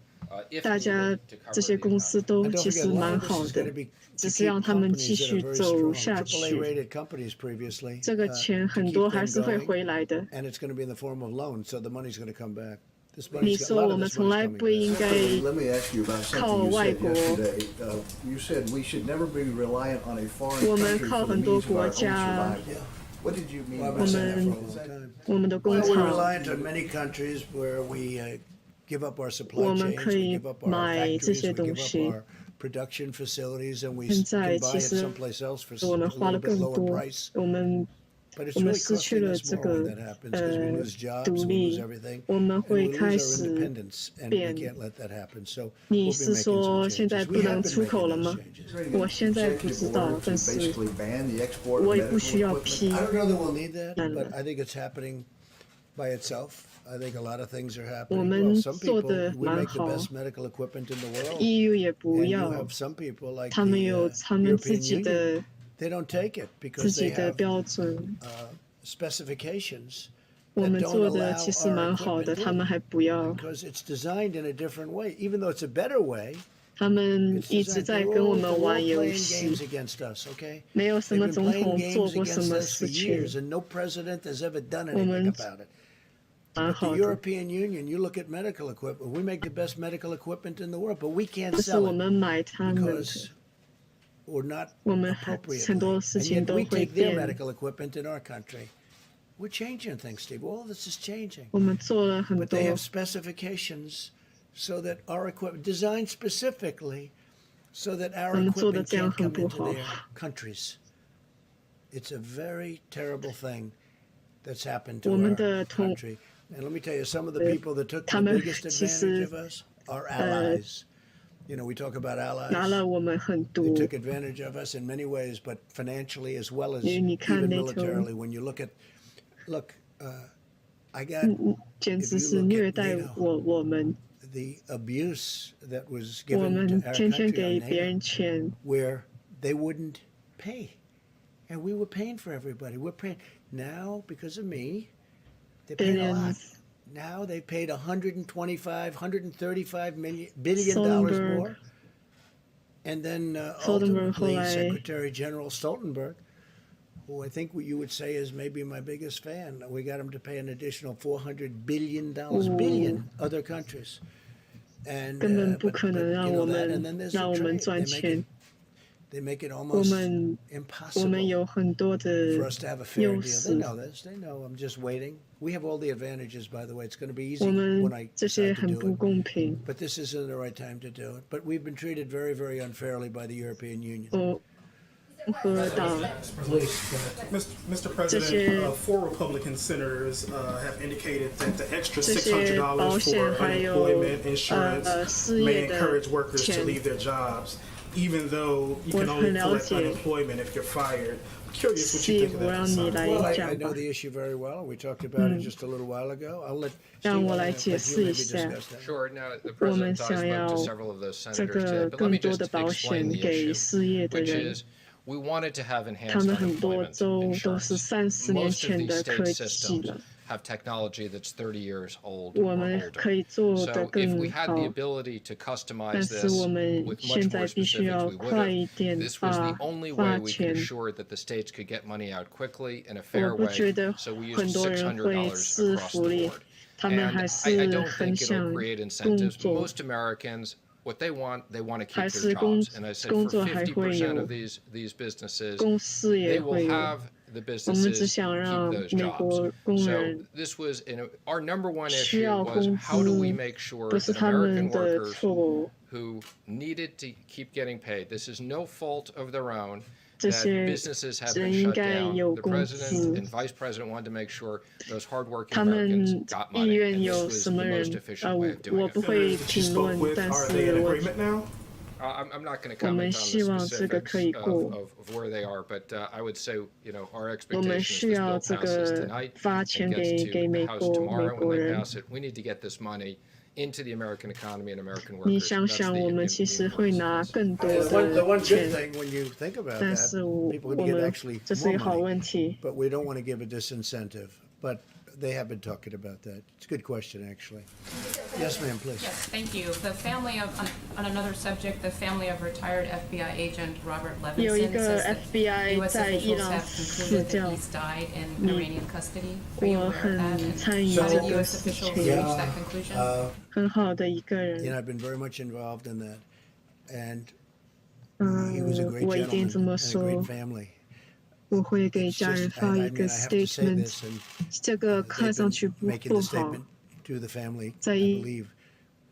if 大家 needed, to 这 cover 些 the 公司 economy. 都 And don't 其 forget, 实 a lot 蛮 of this 好 is going 的 to，be 只 to 是让 keep 他们 companies 继 that are 续 very 走 strong, 下 AAA 去。 rated companies previously. 这个 to 钱很 keep 多 them 还是会 going, 回来的。 and it's going to be in the form of loans, so the money's going to come back. This 你 money's got, a 说 lot 我 of 们 this 从 money's 来 coming 不应 back. 该 Let me ask you about 靠 something you 外 said 国， yesterday. You said we should never be reliant on a foreign 我们 country 靠 for the 很多 means of our 国 own 家， survival. What did you mean Well, I've by been saying that that? for a Woman- long time. 我们的工 Well, we're 厂， reliant on many countries where we give up our supply 我们 chains, 可 we 以 give up our 买这 factories, 些 we 东 give 西。 up our production facilities, and we 现在 can buy 其 it 实 someplace else for 我 a 们花了 little bit 更 lower 多， price. 我们 But it's 我们 really 失去 costing 了 us 这 more 个 when that happens because we lose jobs, 独 we lose 立， everything, 我们 and 会 we 开 lose our 始 independence, and we 变。 can't let that happen. So 你 we'll be 是 making 说 some 现在 changes. 不 We 能 have been 出口 making 了 those 吗？ changes. 我现在不 Executive 知道， order 但 to 是 basically ban the export of 我也不 medical 需要 equipment? 批 I don't know that we'll need that, 难 but 了。 I think it's happening by itself. I think a lot of things are 我 happening. 们 Well, some 做 people, 得 we 蛮 make the 好 best medical equipment in the world. EU 也不 And you 要 have some people like 他们有 the 他们自 European 己 Union, 的 they don't take it 自 because 己 they 的 have 标准， specifications 我 that 们 don't 做的 allow 其实 our 蛮好的， equipment 他们 in 还不要， because it's designed in a different way. Even though it's a better way, 他们 it's 一直 designed. 在 They're 跟我 all, 们 they're all 玩游 playing 戏， games against us, okay? 没有什 They've 么 been 总 playing 统做 games 过什 against 么 us for 事情， years, and no president has ever done 我 anything 们 about it. 蛮 But the 好的。 European Union, you look at medical equipment, we make the best medical equipment in the world, but we can't 这是 sell 我 it 们买他们的， because we're not 我们很 appropriately. 多事 And 情 yet 都 we 会 take their 变， medical equipment in our country. We're changing things, Steve. All this is changing. 我们做了很 But 多 they，have specifications so that our equipment, designed specifically so that our 我们做的 equipment 这样 can't 很 come 不 into 好。 their countries. It's a very terrible thing that's happened to 我们 our 的同 country. And let me tell you, some of the people that took 他 the 们 biggest 其实 advantage of us are allies. You know, we talk about 拿 allies. 了我们很 They 多， took advantage of us in many ways, but financially as well as 你看 even 那种 militarily. When you look, I got 简 if 直 you 是 look 虐 at 待 NATO, 我们， the abuse that was 我 given 们 to our 天天 country 给 on 别 NATO, 人钱， where they wouldn't pay. And we were paying for everybody. We're paying. Now, because of me, they paid a lot. Billions. Now they paid $135 billion Stoltenberg. more. And then Stoltenberg ultimately, 后来 Secretary General Stoltenberg, who I think you would say is maybe my biggest fan, we got him to pay an additional $400 billion, billion other countries. And 根本不 but 可能 you 让 know 我 that, 们 and then there's 让 the 我们 trade. 赚钱。 They make it 我 almost 们 impossible 有很多的 for us to have a fair 优 deal. They 势， know this. They know I'm just waiting. We have all the advantages, by the way. It's going to be easy 我 when 们 I 这些 decide to 很 do 不 it. 公平。 But this isn't the right time to do it. But we've been treated very, very unfairly by the European Union. 共和党 Mr. 这些 President, 4 Republican senators have indicated that the extra 这些保 $600 险 for 还有 unemployment insurance 失 may 业的 encourage workers to 钱， leave their jobs, even though you 我 can 很 only 了 collect 解。 unemployment if you're fired. I'm curious what you think of 我 that. 让你来 Well, I 讲 know 吧， the issue very well. We talked about it just a little while ago. I'll let 让 Steve 我来 let 解 you 释一 maybe 下。 discuss that. Sure. Now, the 我们 president, I 想 spoke 要 to several of those 这 senators 个 today, but let 更 me 多 just 的保 explain 险 the 给 issue, 失业的 which 人。 is we wanted to have 他 enhanced 们很多 unemployment 州都是 insurance. 30年 Most of 前 these 的 state 科技 systems 了， have technology that's 30 years old 我 or 们 older. 可以做得 So if 更 we had 好 the，ability to 但 customize 是 this 我们 with 现 much 在 more 必须 specifics, 要 we would 快 have. 一点 This was the 发 only way 发 we could 钱。 assure that the states could get money out quickly in a 我 fair 不 way. 觉得 So we 很 used 多人会 $600吃 across 福 the 利， board. 他们 And 还 I 是 don't 很 think it'll 想 create 工 incentives. 作， Most Americans, what they want to keep 还 their 是工 jobs. And I said 工 for 作还会 50% 有 of these businesses, 公司也 they will 会有。 have the 我们只 businesses 想 keep 让 those 美 jobs. 国工 So 人 this was our number one 需 issue 要 was 工 how do we 资， make sure 不是 that 他们 American 的 workers 错。 who needed to keep getting paid. This is no fault of their own 这 that 些 businesses have 人 been 应 shut 该 down. 有 The 工 president 资， and vice president wanted to make sure those hardworking 他 Americans 们 got 意 money, 愿 and this 有 was 什 the 么 most 人？ efficient way of doing 我 it. 不会 Senators that you 评 spoke 论， with, 但 are 是 they in 我 agreement now? I'm not going to 我 comment 们 on 希 the 望这个 specifics 可以过。 of where they are, but I would say, our 我们 expectation is 需 this 要 bill 这 passes 个 tonight 发 and 钱 gets 给 to 美 the House 国 tomorrow. When they 人。 pass it, we need to get this money into the American economy and American 你 workers. 想 That's 想，我们 the 其实 importance 会 of 拿 this. 更多 The one 的 good 钱， thing when you think about 但 that, 是 people 我 would get 们 actually 这是 more 一个好 money. 问题。 But we don't want to give a disincentive. But they have been talking about that. It's a good question, actually. Yes, ma'am, please. Yes, thank you. The family of, on another subject, the family of retired FBI agent Robert 有一 Levinson 个 says that FBI U.S. 在伊 officials 朗 have 死 concluded that 掉， he's died in Iranian custody. Are you 我 aware of that? 很 And 参与 how 这 did 个 U.S. 事 officials 情， reach that conclusion? 很好的一个 You know, 人。 I've been very much involved in that. And he was a great 我一定 gentleman 这么 and a 说。 great family. 我会给 It's 家人 just, 发 I 一个 mean, I have to say statement， this, and 这个 they've 看上去 been 不 making 不 the 好。 statement to the family, I 在 believe.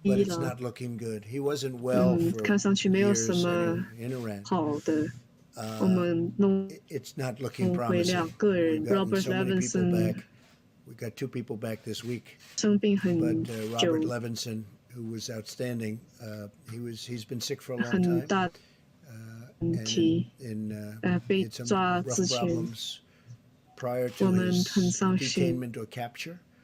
But 伊 it's 朗， not looking good. He wasn't well for 看上去没有 years 什么 in Iran. 好的。我们弄 It's not looking 回 promising. 两个 We've 人 gotten ，Robert so many people Levinson back. We got 2 people back this week. 生病很 But 久 Robert， Levinson, who was outstanding, he's been sick for a long 很 time. 大问 And 题。 被 had some 抓 rough 之前， problems prior to 我们 his 很伤心。 detainment or capture.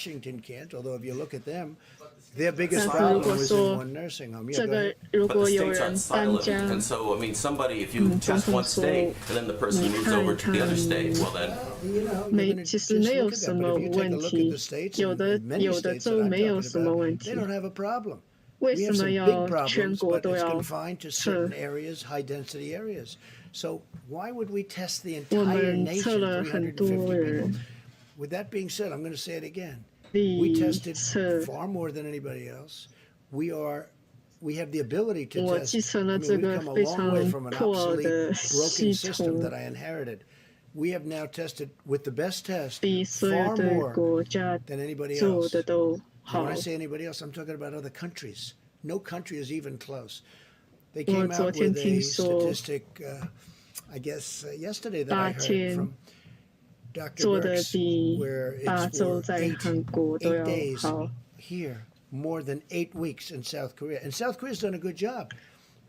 Washington can't, although if you look at them, their 但 biggest 是如 problem 果 was in 说 one nursing home. 这 Yeah, go 个 ahead. 如 But 果 the 有 states 人 aren't 搬 silent, 家， and so I mean, somebody if you 总 test 统 one 说 state and then the person 你 moves 看 over to the other 看 state, well then You know, you're 没 gonna 其实 just 没有 look at 什 that. 么 But if you take 问 a look at 题 the，states 有 and 的 many 有的 states that 州 I'm 没有 talking 什么 about, 问 they 题， don't have a problem. 为 We 什 have 么 some big 要全 problems, 国 but 都 it's 要 confined to 测？ certain areas, high density areas. So why would we test the 我 entire 们测 nation, 了很 350多 people? 人， With that being said, I'm going to say it again. 力 We tested 测 far more than anybody else. We are we have the ability to 我 test. 继承了 I mean, 这 we've 个 come a 非 long way 常 from an 破 obsolete, 的 broken 系 system 统， that I inherited. We have now tested with the best test 比所有 far 的 more 国家 than anybody 做 else. 的都 And 好 when I。say anybody else, I'm talking about other countries. No country is even close. They 我 came 昨 out 天 with 听 a 说 statistic, I guess yesterday that I 8 heard 天 from Dr. 做的 Birx, 比 where 8 it's 周 for 在韩国都 8 要 days 好。 here, more than 8 weeks in South Korea. And South Korea's done a good job.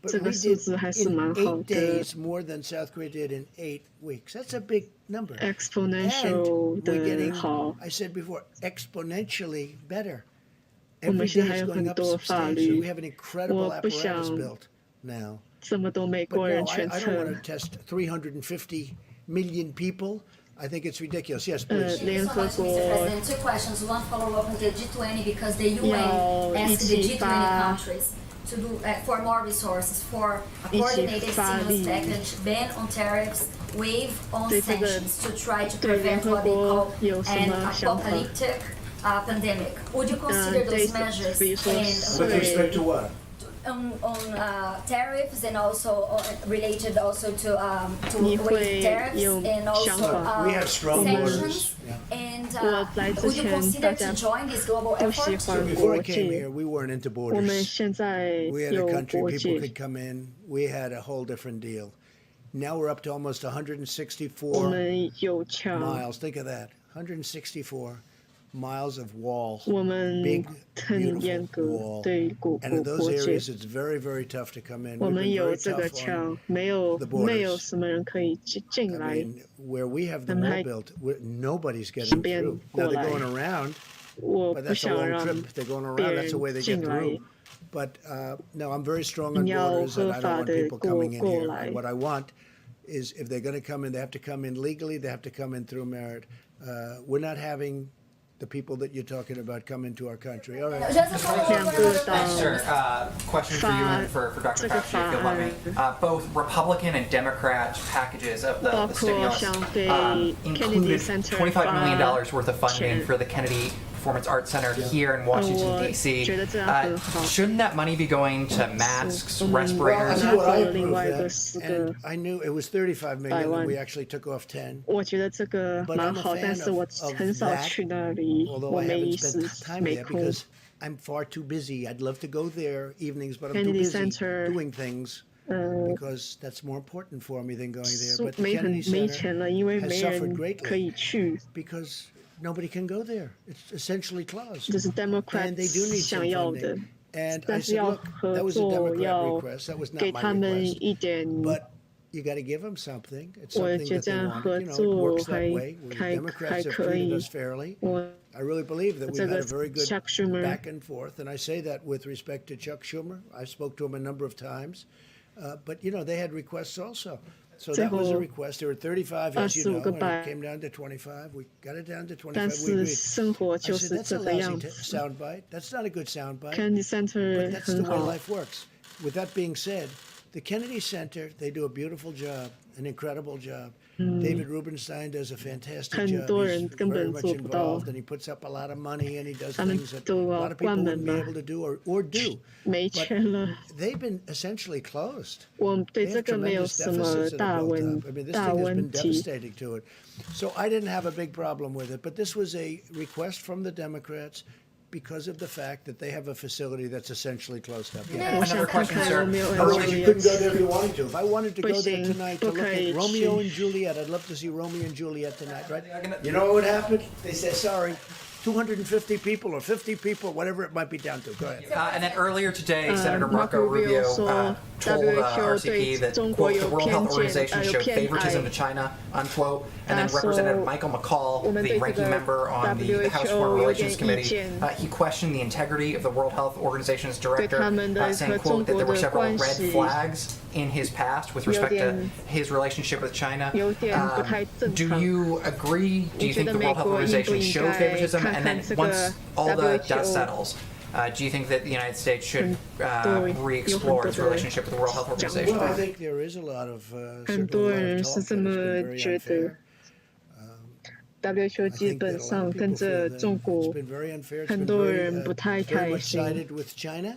But 这 we 个数 did 字还是 in 蛮好 8 的 days more than South Korea did in 8 weeks. That's a big number. And ，exponential we're 的 getting, 好。 I said before, exponentially better. 我们 Every 现 day 在还 is 有 going 很 up 多法 substantially. 律 We，have an incredible 我不 apparatus 想 built now. 这么多美 But 国人 no, I 全 don't want 测。 to test 350 million people. I think it's ridiculous. Yes, please. 联合国 Two questions. One follow-up with the G20 because the UN 要 asked 一 the 起 G20 发 countries to do for more resources for a 一起 coordinated 发 stimulus 力 package, ban on tariffs, wave on 对这个 sanctions to try to 对联 prevent 合 what they 国 call 有什 an 么想法？ apocalyptic pandemic. Would you consider 对 those measures 比如说 and With respect to 税 what? on tariffs and also related also to 你 wage 会 tariffs 有 and 想 also 法？ We have strong sanctions borders. Yeah. and 我来之 would you 前 consider 大 to 家 join this global 不喜 effort? So 欢 before 国 I came 界， here, we weren't into 我们 borders. 现在 We had a 有 country, 国 people 界， could come in. We had a whole different deal. Now we're up to almost 我 164们有墙， miles. Think of that. 164 miles of wall. 我们 Big, 很严 beautiful 格 wall. 对国 And in 国 those 界。 areas, it's very, very tough to come in. 我 We've 们 been 有 very 这个 tough on 墙，没有 the 没有 borders. 什么人可以进 I 来。 mean, where we have the 他们 wall 还 built, nobody's getting 顺便 through. 过 Now they're 来。 going around, 我 but 不 that's a 想 long 让 trip. They're going 别 around. That's the 人 way they 进 get 来 through. But no, I'm very strong on 你要 borders, and 合 I don't 法 want 的 people 过 coming in 过 here. 来。 What I want is if they're going to come in, they have to come in legally. They have to come in through merit. We're not having the people that you're talking about come into our country. All right. Just a follow-up 两 for 个 another 到 question. Sure. Question for you and for Dr. 这个 Fauci, 法 if you'll let 案 me. Both Republican and Democrat packages of the 包括 stimulus 想给 Kennedy included Center $25 million 发 worth of funding 钱。 for the Kennedy Performance Arts Center here in Washington, 我 D.C. 觉得这样很好。 Shouldn't that money be going to masks, 我们 respirators? I know what I 拿走另外一 approved 个 that, 4 and 个， I knew it was 35 million, 100 and we actually took off 10. 我觉得这个 But 蛮 I'm a 好，但 fan 是我 of 很少 that, 去那里， although 我 I 没 haven't 意思 spent time 没 there 空。 because I'm far too busy. I'd love to go there evenings, but I'm too Kennedy busy Center, doing things because that's more important for me than going there. But the 没 Kennedy 没 Center 钱了，因为 has 没 suffered 人可 greatly 以去， because nobody can go there. It's essentially closed. 这是 And they do Democrats need 想 some 要的 funding.，And I 但是 said, 要 look, 合 that was a 作， Democrat 要 request. That was 给 not my 他们 request. 一点。 But you got to give them something. It's 我 something 觉 that they 得 wanted. 合 You know, it 作 works 还 that way. The 还 Democrats have 可 treated 以 us。fairly. 我 I really believe that we've 这 had 个 a very good Chuck Schumer back and forth, and I say that with respect to Chuck Schumer. I spoke to him a number of times, but you know they had requests also. So that was a request. There were 35, as you know, and it came down to 25. We got it down to 但 25. We 是 agreed. 生活 I 就 said 是 that's 这 a 个 lousy 样子。 soundbite. That's not a good soundbite. Kennedy Center But that's the 很 way 好， life works. With that being said, the Kennedy Center, they do a beautiful job, an incredible job. David Rubenstein does a fantastic 很 job. 多 He's 人根 very 本 much 做不到， involved, and he puts up a lot of money, and he does 他们 things that a 都 lot 要 of people 关门 wouldn't be 了， able to do or do. 没 But 钱了。 they've been essentially closed. 我对 They 这 have 个没有 tremendous 什么 deficits that 大 have built 问 up. I mean, this 大 thing has 问 been 题。 devastating to it. So I didn't have a big problem with it, but this was a request from the Democrats because of the fact that they have a facility that's essentially closed up. Yeah. 我想看看 Romeo and Otherwise, you couldn't go there if Juliet。 you wanted to. If I wanted to go there 不行， tonight to 不 look 可以 at Romeo 去。 and Juliet, I'd love to see Romeo and Juliet tonight, right? You know what would happen? They say, sorry, 250 people or 50 people, whatever it might be down to. Go ahead. And then earlier today, Senator Marco Marco Rubio Rubio 说 told WHO对 RCP that, 中国 quote, the 有 World 偏 Health 见， Organization 有 showed 偏 favoritism to 爱。 China, unquote. And then 说 Representative Michael McCall, 我们 the 对这 ranking 个 member on the House WHO Foreign 有 Relations 点意 Committee, 见， he questioned the integrity of the World Health Organization's 对 director, 他们的 saying, 和 quote, 中 that 国 there were 的 several 关 red 系 flags in his past with respect to 有点 his relationship with China. 有点不太正 Do 常。 you agree? Do you 我觉 think 得 the 美 World Health 国应不 Organization 应 showed 该 favoritism? 看 And 看 then 这个 once all the dust WHO settles, do you think that the United States should 对， re-explore its 有很多的 relationship with the World Health 讲 Organization? Well, I 法， think there is a lot of 很 certainly 多 a lot 人 of 是 talk 这 that has 么 been very 觉得 unfair. WHO I 基 think 本 that a lot 上 of 跟 people 着 feel that 中 it's 国 been very unfair. It's 很 been 多 very, 人不太 very 开 much 心。 sided with China.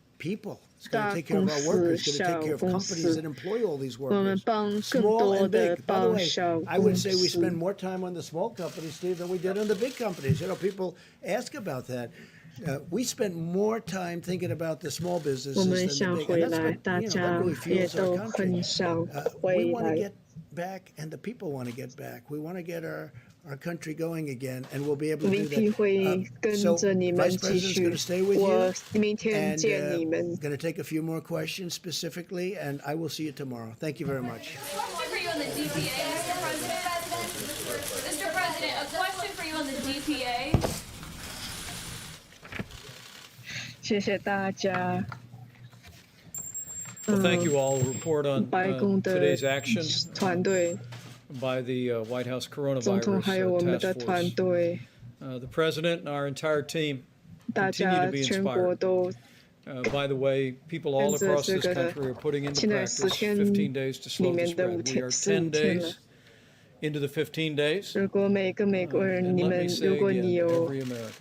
people. It's going to 大 take care 公 of our 司、 workers. It's going to 小 take care of 公 companies 司 that，employ all these 我们 workers, 帮更 small 多 and 的 big. By the 帮 way, 小 I would 公 say we 司 spend more time on the small companies, Steve, than we did on the big companies. You know, people ask about that. We spent more time thinking about the small 我 businesses 们 than 想 the big. 回 And that's 来， what, 大 that 家 really 也 fuels our 都 country. 很想 We 回 want to 来。 get back, and the people want to get back. We want to get our country going again, and we'll be able to do VP that. 会跟 So 着你们 Vice 继 President's 续 going to stay with 我 you. 明天 And 见你们。 going to take a few more questions specifically, and I will see you tomorrow. Thank you very much. Question for you on the DPA, Mr. President. Mr. President, a question for you on the DPA. 谢谢大家。 Well, thank you all. Report on 白宫的 today's action 团队， by the White House 总统 coronavirus 还有我们 task 的团 force. 队， The president and our entire team 大 continue 家 to be 全国 inspired. 都 By the way, people all 跟着 across 这 this 个 country are putting into 现在 practice 10天 15 days to 里 slow the 面的 spread. We 天 are 15 10天了 days。into the 15 days. 如果每个美国人， And 你 let 们 me say 如果 again 你 to 有 every American,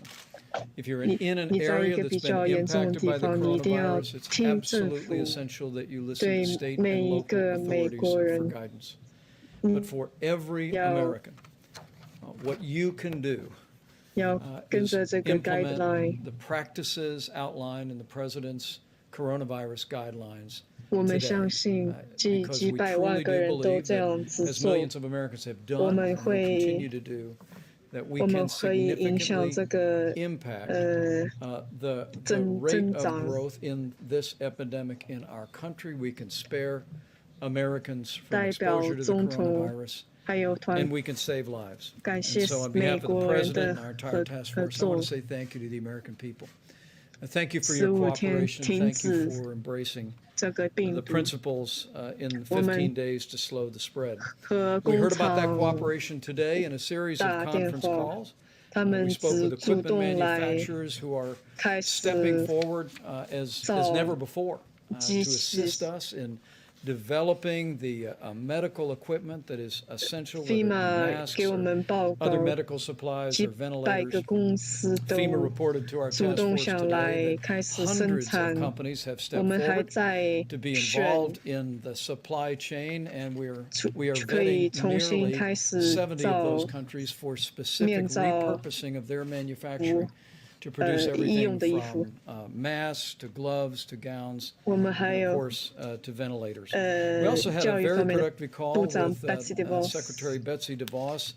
if you're 你 in an 你在一 area 个 that's 比 been 较严重的 impacted 地 by the 方，你一定要 coronavirus, it's 听政 absolutely 府 essential that you listen 对 to state 每 and 一 local 个美 authorities 国 for 人， guidance. But for every 要 American, what you can do 要跟 is 着这个 implement guideline。 the practices outlined in the president's coronavirus guidelines 我们 today. 相信几 Because 几 we 百万 truly 个 do 人都 believe 这 that 样子 as 做， millions of Americans have 我 done 们 and will continue 会 to do, that we 我 can 们可以影响 significantly 这个 impact uh, the 增 rate of 长。 growth in this epidemic in our country. We can spare Americans from 代表 exposure to the 总统 coronavirus, 还有团 and we can save lives. 感 And 谢 so on 美 behalf of the 国人 President 的 and our entire 合 task 合 force, I want 作 to。say thank you to the American people. Thank you for your 15天 cooperation. 停 Thank you 止 for embracing 这个病 the 毒， principles in 我们 15 days to slow the spread. 和 We 工 heard about that 厂 cooperation today in a series of 打电 conference 话， calls. 他们 We spoke 只 with 主 equipment 动来 manufacturers who are 开始 stepping forward as 造 never before to 机器 assist us in developing the medical equipment that is essential, whether it be ，FEMA masks 给我 or 们报告 other，medical supplies 几 or 百 ventilators. 个公司都 FEMA reported to our 主 task 动 force 想 today 来 that 开始生 hundreds of 产， companies have 我 stepped 们还 forward 在 to be 选 involved in the supply chain, and we are 可以 vetting 重新 nearly 开始 70 of those 造 countries for 面 specific 罩 repurposing of their manufacturing to produce 医用 everything 的衣服。 from masks to gloves to gowns, 我们还 and of 有 course to ventilators. We also had 教 a 育 very 方面的 productive call 部长 with Betsy DeVos， Secretary Betsy DeVos,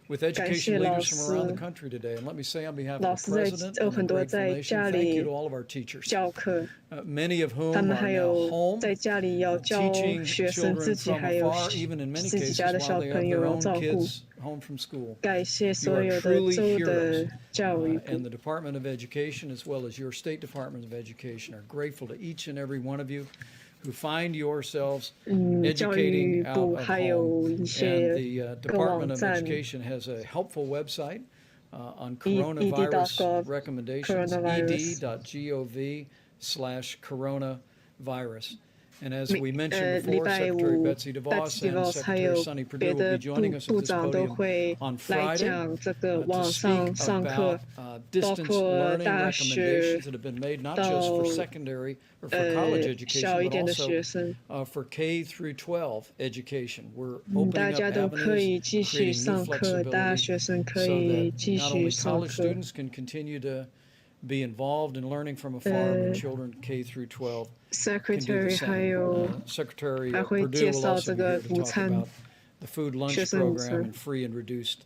with 感谢 education 老 leaders from around the 师， country today. And let me say on behalf 老 of 师 the 在 President 有 and 很 the 多 grateful 在 nation, 家 thank you 里 to all of our teachers, 教课， many of whom 他们 are 还 now 有 home 在家里要教 teaching 学生，自 children 己 from 还有 afar, even in many 自己家 cases 的 while 小 they 朋 have 友 their 要 own 照顾。 kids home from school. 感谢 You 所 are 有的 truly 州的 heroes. 教育部 And the Department of Education, as well as your state Department of Education, are grateful to each and every one of you who find yourselves 教育 educating out 部 of 还有 home. 一 And 些 the 个网 Department of 站 Education has a helpful website on ED.gov coronavirus recommendations, coronavirus ed.gov/coronavirus. And as we mentioned 礼 before, 拜 Secretary 五 Betsy DeVos Betsy and DeVos 还 Secretary 有 Sonny Perdue 别 will 的 be joining 部 us at 部 this 长都 podium 会 on 来 Friday 讲这个 to 网上 speak 上课 about， 包 distance 括 learning 大 recommendations 学 that have been made not 到 just for secondary or for college education, 小一 but 点的 also 学生， for K through 12 education. We're 大 opening 家 up 都可以 avenues, 继续 creating new 上课，大 flexibility 学生可 so 以 that 继 not 续 only 上 college 课。 students can continue to be involved in learning from afar, but children K through 12 can do the Secretary 还 same. 有 Secretary 还会 Perdue 介 will 绍 also 这 be 个 here to 午 talk 餐 about the food lunch 学生午 program 餐。 and free and reduced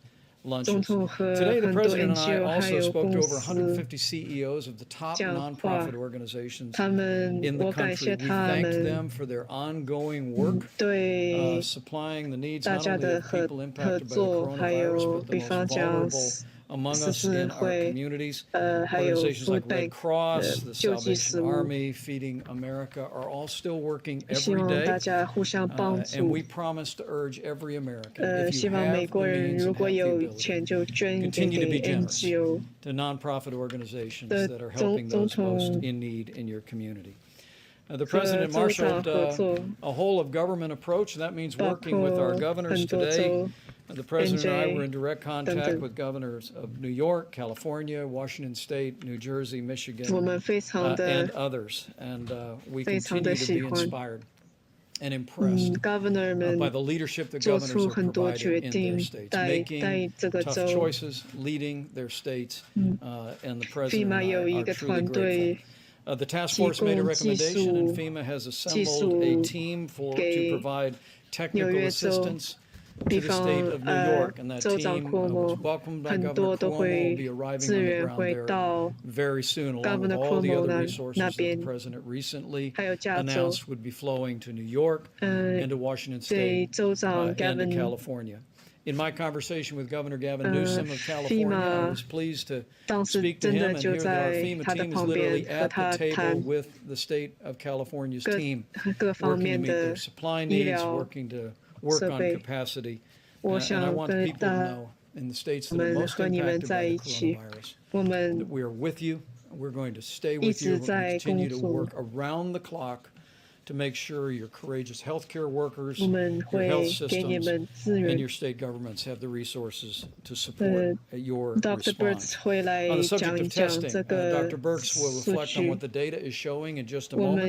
总 lunches. 统和 Today, the 很多 President and I NGO 还 also 有 spoke 公 to over 司 150 CEOs of the top 讲话， nonprofit organizations 他们 in the 我感 country. 谢 We 他 thanked 们 them for their ongoing work 对 supplying the needs 大 not 家 only 的 of 合 people 合 impacted by the 作，还 coronavirus, 有 but the 比 most 方讲 vulnerable among 十 us 字 in our 会， communities. 还有 Organizations Food like Red Bank Cross, the 救济 Salvation 事务， Army, Feeding America are all still working 希 every 望大 day. 家互相帮 And 助。 we promise to urge every American, if you 希望 have 美 the 国人 means 如 and 果 have the 有 ability, 钱就捐一点 continue to 给 be generous NGO。 to nonprofit organizations 的 that are 总 helping 总 those most 统 in need in your community. The 和 President 州长 marshaled 合作， a whole of government approach. That means 包 working with 括 our governors 很多 today. 州 The President and I were NJ in direct 等 contact 等。 with governors of New York, California, Washington State, New Jersey, 我 Michigan, 们非常的 and others. And we 非常的 continue to 喜 be 欢。 inspired and impressed governor by the leadership that governors are providing in their states, making tough choices, leading their states, and the president and I are truly grateful. The task force made a recommendation, and FEMA has assembled a team to provide technical assistance to the state of New York, and that team was welcomed by Governor Cuomo, will be arriving on the ground there very soon, along with all the other resources that the president recently announced would be flowing to New York and to Washington State and to California. In my conversation with Governor Gavin Newsom of California, I was pleased to speak to him and hear that our FEMA team is literally at the table with the state of California's team, working to meet their supply needs, working to work on capacity. And I want people to know in the states that are most impacted by the coronavirus that we are with you. We're going to stay with you. We're going to continue to work around the clock to make sure your courageous healthcare workers, your health systems, and your state governments have the resources to support your response. On the subject of testing, Dr. Birx will reflect on what the data is showing in just a moment.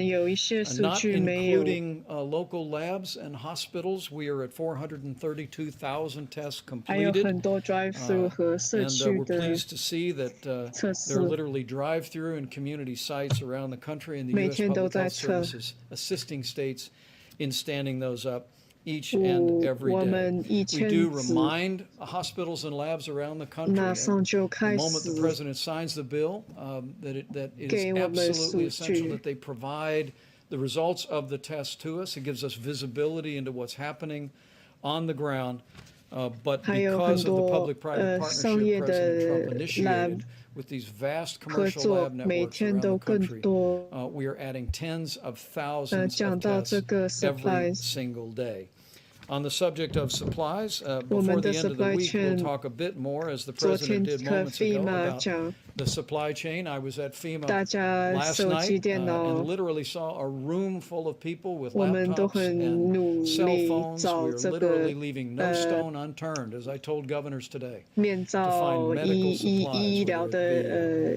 Not including local labs and hospitals, we are at 432,000 tests completed. And we're pleased to see that there are literally drive-through and community sites around the country, and the U.S. Public Health Service assisting states in standing those up each and every day. We do remind hospitals and labs around the country the moment the president signs the bill that it is absolutely essential that they provide the results of the test to us. It gives us visibility into what's happening on the ground. But because of the public-private partnership President Trump initiated with these vast commercial lab networks around the country, we are adding tens of thousands of tests every single day. On the subject of supplies, before the end of the week, we'll talk a bit more, as the president did moments ago, about the supply chain. I was at FEMA last night and literally saw a room full of people with laptops and cell phones. We are literally leaving no stone unturned, as I told governors today, to find medical supplies,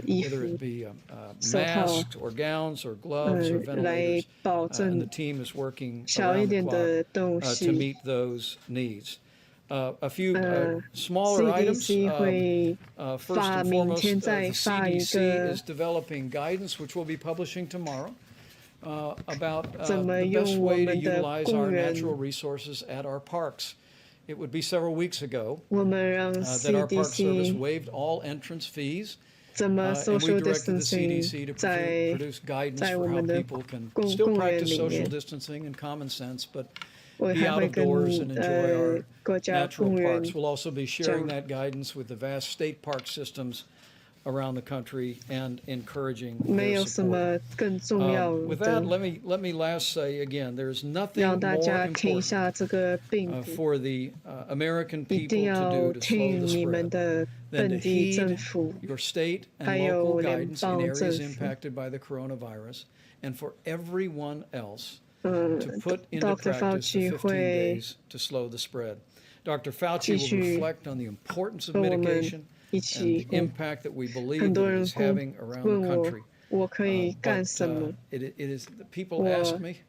whether it be masks or gowns or gloves or ventilators. And the team is working around the clock to meet those needs. A few smaller items. First and foremost, the CDC is developing guidance, which we'll be publishing tomorrow, about the best way to utilize our natural resources at our parks. It would be several weeks ago that our Park Service waived all entrance fees. And we directed the CDC to produce guidance for how people can still practice social distancing and common sense, but be out of doors and enjoy our natural parks. We'll also be sharing that guidance with the vast state park systems around the country and encouraging their support. With that, let me last say again, there's nothing more important for the American people to do to slow the spread than to heed your state and local guidance in areas impacted by the coronavirus, and for everyone else to put into practice the 15 days to slow the spread. Dr. Fauci will reflect on the importance of mitigation and the impact that we believe that it is having around the country. It is, people ask me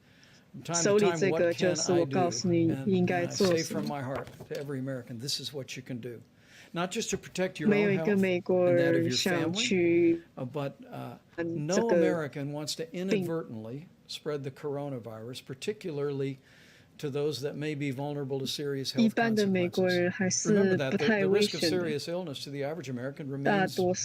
from time to time, what can I do? And I say from my heart to every American, this is what you can do. Not just to protect your own health and that of your family, but no American wants to inadvertently spread the coronavirus, particularly to those that may be vulnerable to serious health consequences. Remember that the risk of serious illness to the average American remains low.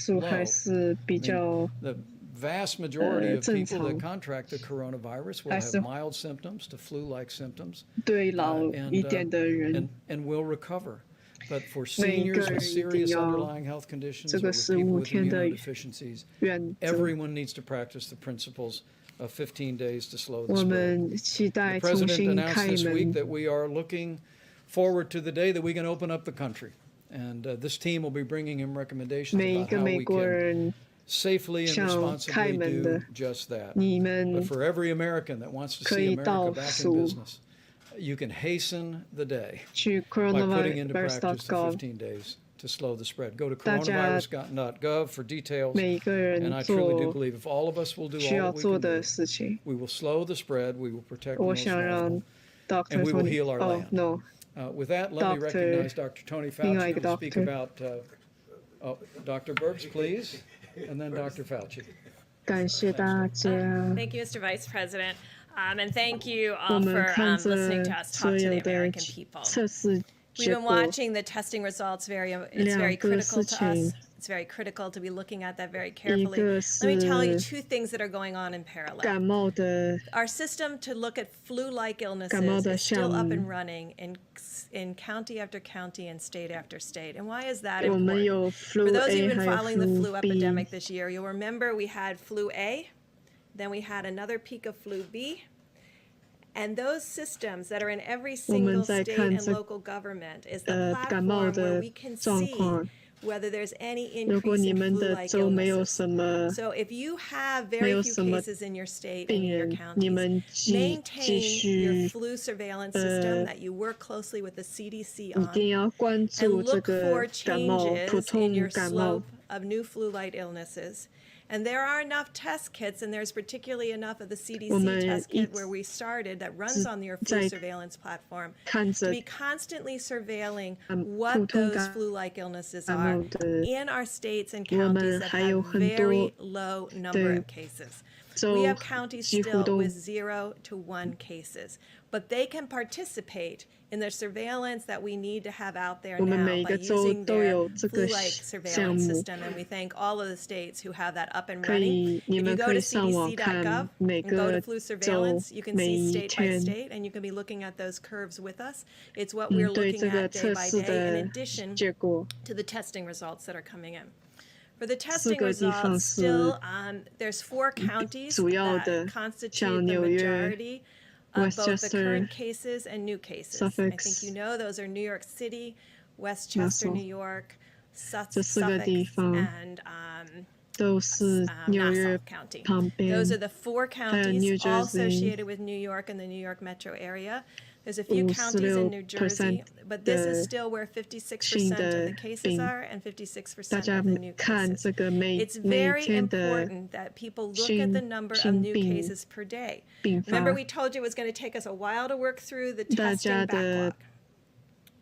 The vast majority of people that contract the coronavirus will have mild symptoms to flu-like symptoms and will recover. But for seniors with serious underlying health conditions or with people with immunodeficiencies, everyone needs to practice the principles of 15 days to slow the spread. The president announced this week that we are looking forward to the day that we can open up the country. And this team will be bringing him recommendations about how we can safely and responsibly do just that. But for every American that wants to see America back in business, you can hasten the day by putting into practice the 15 days to slow the spread. Go to coronavirus.gov for details. And I truly do believe if all of us will do all that we can do, we will slow the spread, we will protect the most vulnerable, and we will heal our land. No. With that, let me recognize Dr. Tony Fauci who will speak about, Dr. Birx, please, and then Dr. Fauci. 感谢大家。 Thank you, Mr. Vice President, and thank you 我 all 们 for 看 listening to 着 us 所 talk to 有 the 的 American people. 测试 We've 结 been 果， watching the testing results it's very 两个 critical 事 to 情 us. It's very critical to be looking at that very 一 carefully. 个 Let me tell you 是 two things that are going on in parallel. 感冒的 Our system to look at flu-like 感冒 illnesses 的 is still 项 up 目 and running in county after county and state after state. And why is that 我们 important? 有 For flu those of you A who've been 还有 following the flu flu B， epidemic this year, you'll remember we had flu A, then we had another peak of flu B, and those systems that are in every 我们 single 在 state 看 and 这 local government is the 感冒 platform where 的 we can 状 see 况。 whether there's any 如果 increase 你 in 们的 flu-like 州没有 illnesses. 什么 So if you have 没 very 有 few 什么 cases in your state and 病 in your 人，你 counties, 们继 maintain your 续 flu surveillance system that you work closely with the CDC 一 on, 定要关 and 注这 look for 个感冒，普 changes in 通 your 感冒 slope of new flu-like illnesses. And there are enough test kits, and there's particularly enough of the 我 CDC 们 test 一 kit where we started that runs on your flu 在 surveillance platform 看 to 着 be constantly surveilling 普 what 通 those 感 flu-like illnesses 感 are 冒的 in our states and 我 counties 们 that 还有 have 很 very 多 low number 的 of cases. 州 We have counties 几乎 still 都 with 0 to 1 cases, but they can participate in the surveillance that we need to have out there 我们 now 每 by 个州 using 都 their 有这个 flu-like 项 surveillance 目， system, and we thank all of the states who have that up and 可 running. 以 If 你 you 们 go 可 to 以上网看 cdc.gov 每 and go to 个 flu 州 surveillance, you can 每 see 一 state by 天 state, and you can be looking at those curves with us. It's what we're 对 looking 这个 at day 测 by 试 day, in 的 addition 结果。 to the testing results that are coming in. For the 四 testing 个地方 results, 是 still, there's 4 counties 主要 that 的， constitute 像 the 纽约、 majority of both the Westchester、 current cases and new cases. I think Suffolk you know those are New York City, Westchester, Nassau New York, 这四个 Suffolk, 地方 and 都是纽约 Nassau County. 旁边， Those are the 4 还有 New counties, all Jersey associated with New York and the New York metro area. There's a few counties in New Jersey, 56% but this is still where 56% of the cases are and 56% 大家 of the new 看 cases. 这个每 It's 每 very 天的 important that people look at the number of 新 new 病 cases per day. 并发 Remember, we told you it was going to take us a while to work through the 大 testing 家的 backlog.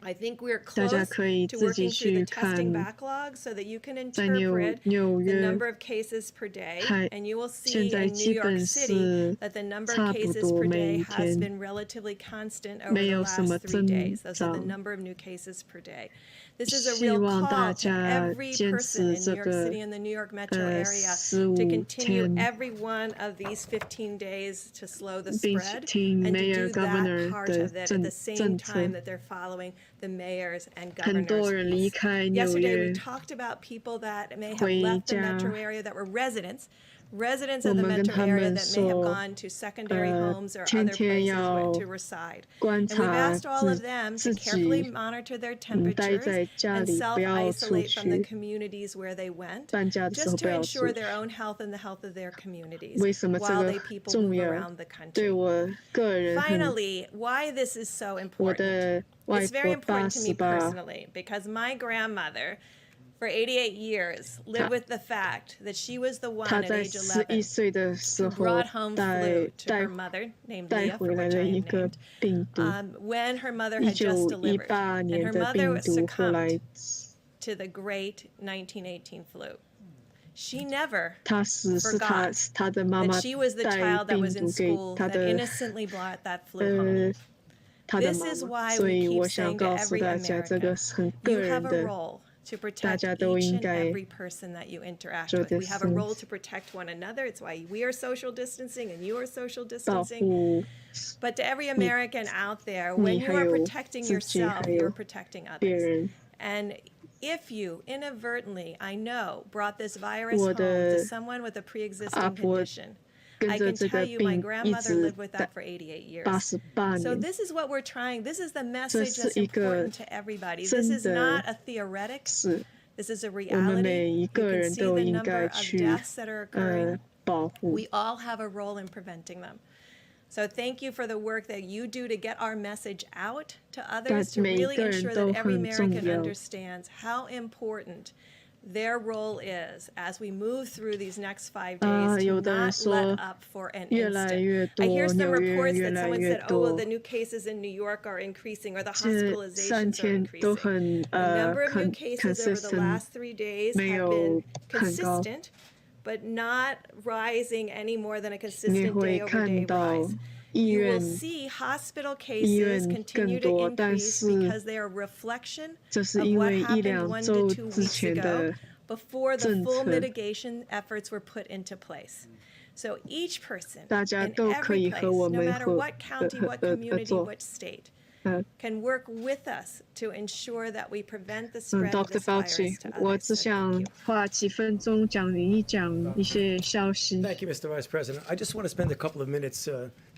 I think we're 大 close 家可以 to 自己 working through the 去 testing 看 backlog so that you can 在纽 interpret 纽 the 约 number of cases per day, 还 and you will 现 see 在 in New 基 York 本 City 是 that the number 差 of 不 cases 多 per 每 day 一 has 天 been relatively constant over 没 the 有什么 last 3增 days. Those are the 长。 number of new cases per day. This is a 希 real 望大 call to 家 every 坚 person 持 in 这 New York 个 City and the New York metro area 15 to continue 天 every one of these 15 days to slow the 并 spread 听 and to Mayor do that Governor part 的 of it at 政 the same 政 time 策。 that they're following the mayors and 很多 governors' 人离 piece. 开纽 Yesterday, we 约 talked about people that may have 回 left the 家 metro area that were residents 我 of the 们跟 metro 他 area 们 that may have 说 gone to secondary homes or 天 other 天 places 要 to reside. 观 And we've 察 asked all of them to 自 carefully 己 monitor their 待 temperatures 在家 and 里不要出 self-isolate from the 去 communities where they went, 搬家的时候 just 不 to 要 ensure 出 their 去 own health and the health of their communities 为什么这 while 个 they people 重 move 要 around the 对 country. 我个人很 Finally, why this is so 我 important. 的外 It's very 婆 important to me 88 personally because my grandmother, for 88 years, lived with the fact that she was the one 他 at 在 age 11 岁的 11时 who 候 brought home 带 flu to 带 her mother, named 带 Leah, for 回来 which I 了一 am 个 named, 病毒， when her mother had just delivered. 1918 And 年 her 的 mother 病毒后来 succumbed to the great 1918 flu. She never 他死是他 forgot 他的妈妈 that she was the 带 child that 病 was in 毒给 school 他 that 的 innocently brought that flu home. 他的 This 妈 is 妈， why 所 we 以 keep 我想 saying to 告诉 every 大家，这 American, 个是很个 you 人 have a 的， role to 大 protect 家都 each 应 and 该 every person that you interact 做 with. 的 We have 事 a role to protect one another. It's why we are social distancing and you are social 保 distancing. 护 But to every American out there, 你 when you 还 are 有 protecting 自己， yourself, 还有 you're protecting 别 others. 人。 And if you inadvertently, I know, brought this virus 我 home to 的 someone with a 阿 pre-existing 婆 condition, 跟 I 着 can 这 tell 个 you my 病一 grandmother 直 lived with that for 88 years. 88 So 年， this is what we're trying. This is the 这 message 是 that's 一个 important to everybody. This 真 is not 的 a theoretic. 是 This is a 我们每 reality. 一 You 个 can 人 see 都 the 应 number 该 of 去 deaths that are occurring. 保护。 We all have a role in preventing them. So thank you for the work that you do to get our message out to others, to 每一 really 个人 ensure 都 that every 很重 American 要。 understands how important their role is, as we move through these next 5 days, to not let up for an instant. I hear some reports that someone said, oh, well, the new cases in New York are increasing, or the hospitalizations are increasing. The number of new cases over the last 3 days have been consistent, but not rising any more than a consistent day-over-day rise. You will see hospital cases continue to increase because they are a reflection of what happened 1 to 2 weeks ago before the full mitigation efforts were put into place. So each person in every place, no matter what county, what community, what state, can work with us to ensure that we prevent the spread of this virus to others. 我只想花几分钟讲一些消息。 Thank you, Mr. Vice President. I just want to spend a couple of minutes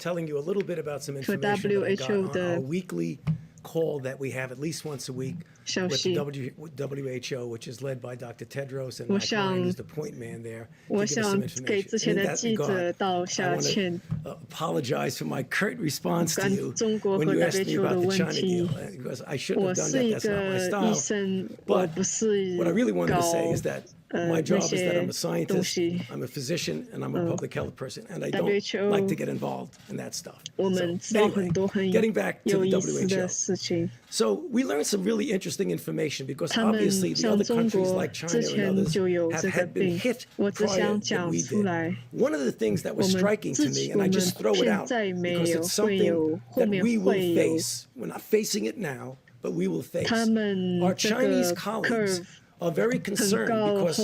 telling you a little bit about some information that I got on our weekly call that we have at least once a week with the WHO, which is led by Dr. Tedros, and Mike Ryan is the point man there. 我想给之前的记者道下歉。 Apologize for my curt response to you when you asked me about the China deal, because I shouldn't have done that. That's not my style. But what I really wanted to say is that my job is that I'm a scientist, I'm a physician, and I'm a public health person, and I don't like to get involved in that stuff. So, anyway, getting back to the WHO. So we learned some really interesting information because obviously the other countries like China and others had been hit prior than we did. One of the things that was striking to me, and I just throw it out because it's something that we will face. We're not facing it now, but we will face. Our Chinese colleagues are very concerned because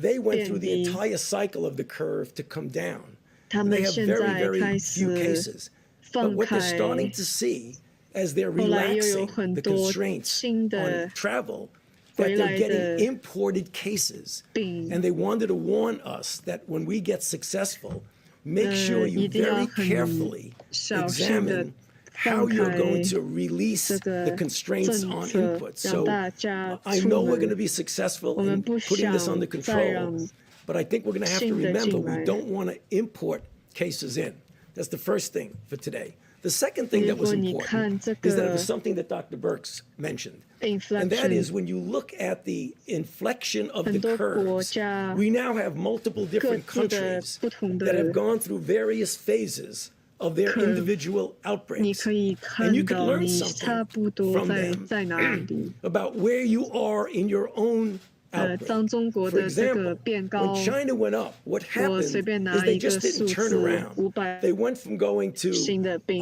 they went through the entire cycle of the curve to come down. They have very, very few cases. But what they're starting to see as they're relaxing the constraints on travel, that they're getting imported cases. And they wanted to warn us that when we get successful, make sure you very carefully examine how you're going to release the constraints on input. So I know we're going to be successful in putting this under control, but I think we're going to have to remember we don't want to import cases in. That's the first thing for today. The second thing that was important is that it was something that Dr. Burks mentioned. And that is when you look at the inflection of the curves, we now have multiple different countries that have gone through various phases of their individual outbreaks. And you can learn something from them about where you are in your own outbreak. For example, when China went up, what happened is they just didn't turn around. They went from going to,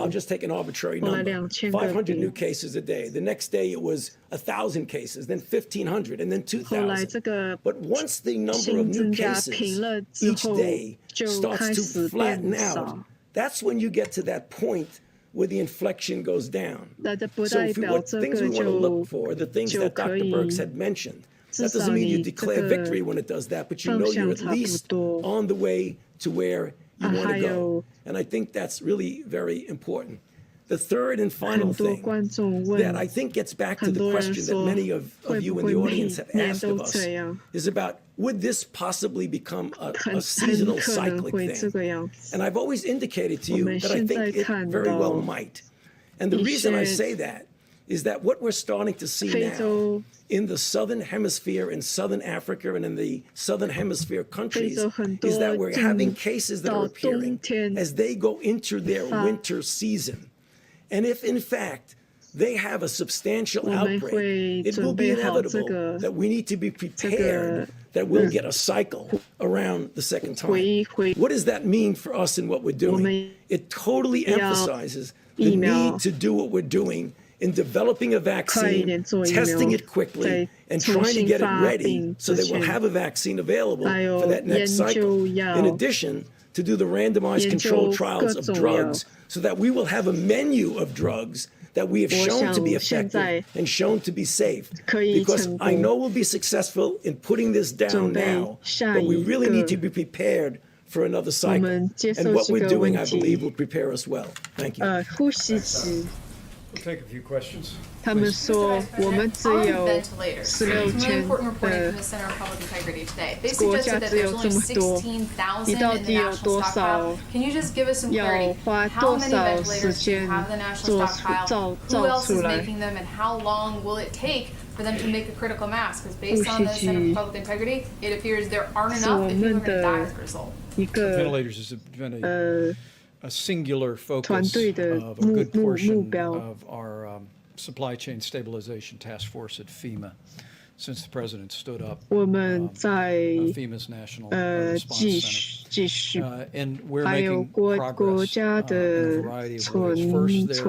I'll just take an arbitrary number, 500 new cases a day. The next day it was 1,000 cases, then 1,500, and then 2,000. But once the number of new cases each day starts to flatten out, that's when you get to that point where the inflection goes down. So what things we want to look for, the things that Dr. Burks had mentioned. That doesn't mean you declare victory when it does that, but you know you're at least on the way to where you want to go. And I think that's really very important. The third and final thing that I think gets back to the question that many of you in the audience have asked of us is about, would this possibly become a seasonal cyclic thing? And I've always indicated to you that I think it very well might. And the reason I say that is that what we're starting to see now in the Southern Hemisphere, in Southern Africa, and in the Southern Hemisphere countries is that we're having cases that are appearing as they go into their winter season. And if, in fact, they have a substantial outbreak, it will be inevitable that we need to be prepared that we'll get a cycle around the second time. What does that mean for us and what we're doing? It totally emphasizes the need to do what we're doing in developing a vaccine, testing it quickly, and trying to get it ready so that we'll have a vaccine available for that next cycle. In addition, to do the randomized controlled trials of drugs so that we will have a menu of drugs that we have shown to be effective and shown to be safe. Because I know we'll be successful in putting this down now, but we really need to be prepared for another cycle. And what we're doing, I believe, will prepare us well. Thank you. We'll take a few questions. 他们说我们只有16,000国家只有这么多，你到底有多少？要花多少时间造出来？ For them to make a critical mass, because based on the Center for Public Integrity, it appears there aren't enough if people are going to die as a result. Ventilators has been a singular focus of a good portion of our supply chain stabilization task force at FEMA since the president stood up FEMA's National Response Center. And we're making progress in a variety of ways. First,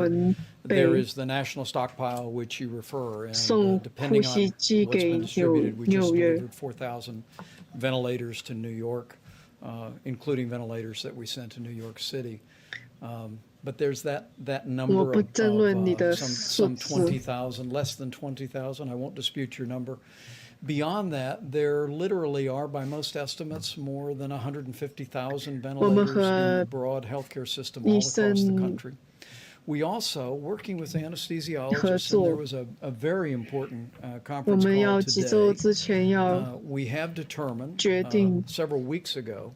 there is the national stockpile, which you refer, and depending on what's been distributed, we just delivered 4,000 ventilators to New York, including ventilators that we sent to New York City. But there's that number of some 20,000, less than 20,000. I won't dispute your number. Beyond that, there literally are, by most estimates, more than 150,000 ventilators in the broad healthcare system all across the country. We also, working with anesthesiologists, and there was a very important conference call today, we have determined several weeks ago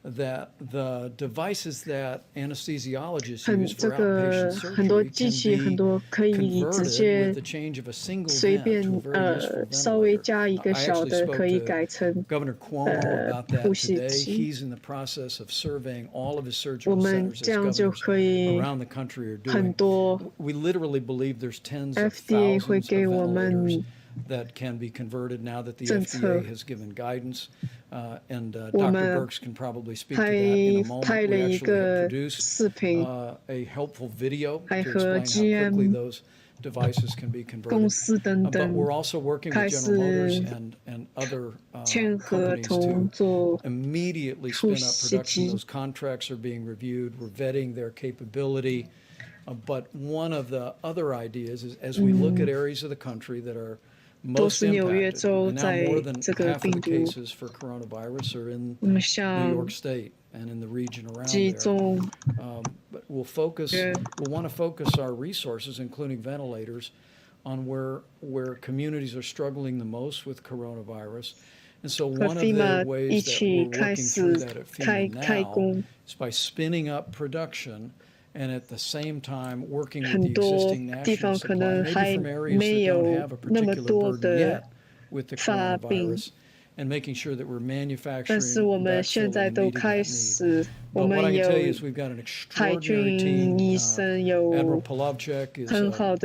that the devices that anesthesiologists use for outpatient surgery can be converted with the change of a single vent to a very useful ventilator. I actually spoke to Governor Cuomo about that today. He's in the process of surveying all of his surgical centers as governors around the country are doing. We literally believe there's tens of thousands of ventilators that can be converted now that the FDA has given guidance. And Dr. Birx can probably speak to that in a moment. We actually have produced a helpful video to explain how quickly those devices can be converted. But we're also working with General Motors and other companies to immediately spin up production. Those contracts are being reviewed. We're vetting their capability. But one of the other ideas is as we look at areas of the country that are most impacted, and now more than half of the cases for coronavirus are in New York State and in the region around there. But we'll want to focus our resources, including ventilators, on where communities are struggling the most with coronavirus. And so one of the ways that we're working through that at FEMA now is by spinning up production and at the same time working with the existing national supply, maybe from areas that don't have a particular burden yet with the coronavirus, and making sure that we're manufacturing backfilling and meeting that need. But what I can tell you is we've got an extraordinary team. Admiral Polovchek is a two-star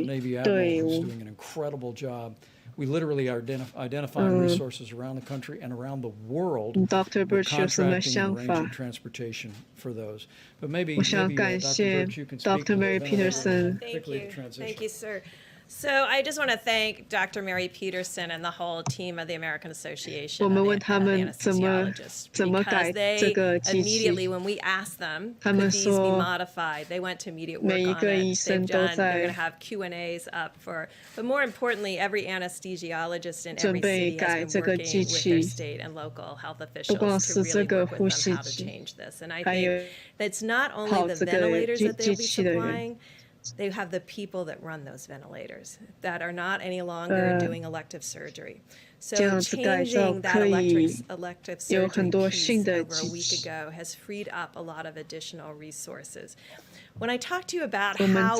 Navy admiral who's doing an incredible job. We literally are identifying resources around the country and around the world. Dr. Birx 有什么想法？ transportation for those. But maybe 我想感谢 Dr. Mary Peterson. Thank you, sir. So I just want to thank Dr. Mary Peterson and the whole team of the American Association of Anesthesiologists, because they immediately, when we asked them, could these be modified, they went to immediate work on it. They're going to have Q&As up for, but more importantly, every anesthesiologist in every city has been working with their state and local health officials to really work with them how to change this. And I think that's not only the ventilators that they'll be supplying, they have the people that run those ventilators that are not any longer doing elective surgery. So changing that elective surgery piece over a week ago has freed up a lot of additional resources. When I talk to you about how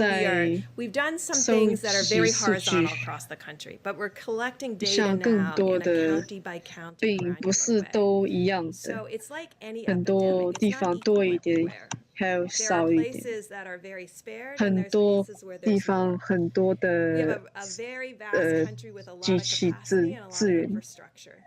we've done some things that are very horizontal across the country, but we're collecting data now in a county by county granular way. So it's like any epidemic, it's not equal everywhere. There are places that are very spared, and there's places where there's more. We have a very vast country with a lot of capacity and a lot of infrastructure.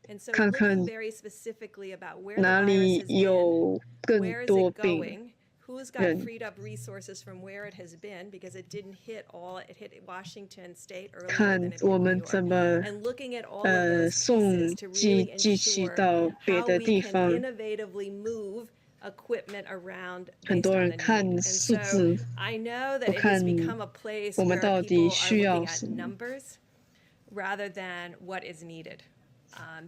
And so looking very specifically about where the virus has been, where is it going, who's got freed up resources from where it has been, because it didn't hit it hit Washington State earlier than it hit New York. And looking at all of those pieces to really ensure how we can innovatively move equipment around based on the need. And so I know that it has become a place where people are looking at numbers rather than what is needed.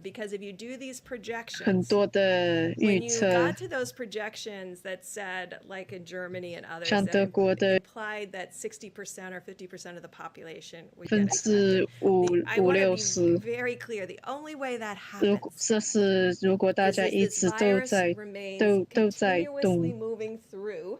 Because if you do these 很 projections, 多的 when 预 you 测 got to those projections that said, like in Germany and others, 像 that 德国的 implied that 60% or 50% of the population would 分 get 之 infected. I 五 want to 60 be very clear. The only way that 如果 happens 如果大 is 家 if 一 this 直都 virus 在 remains 都在 continuously 动， moving through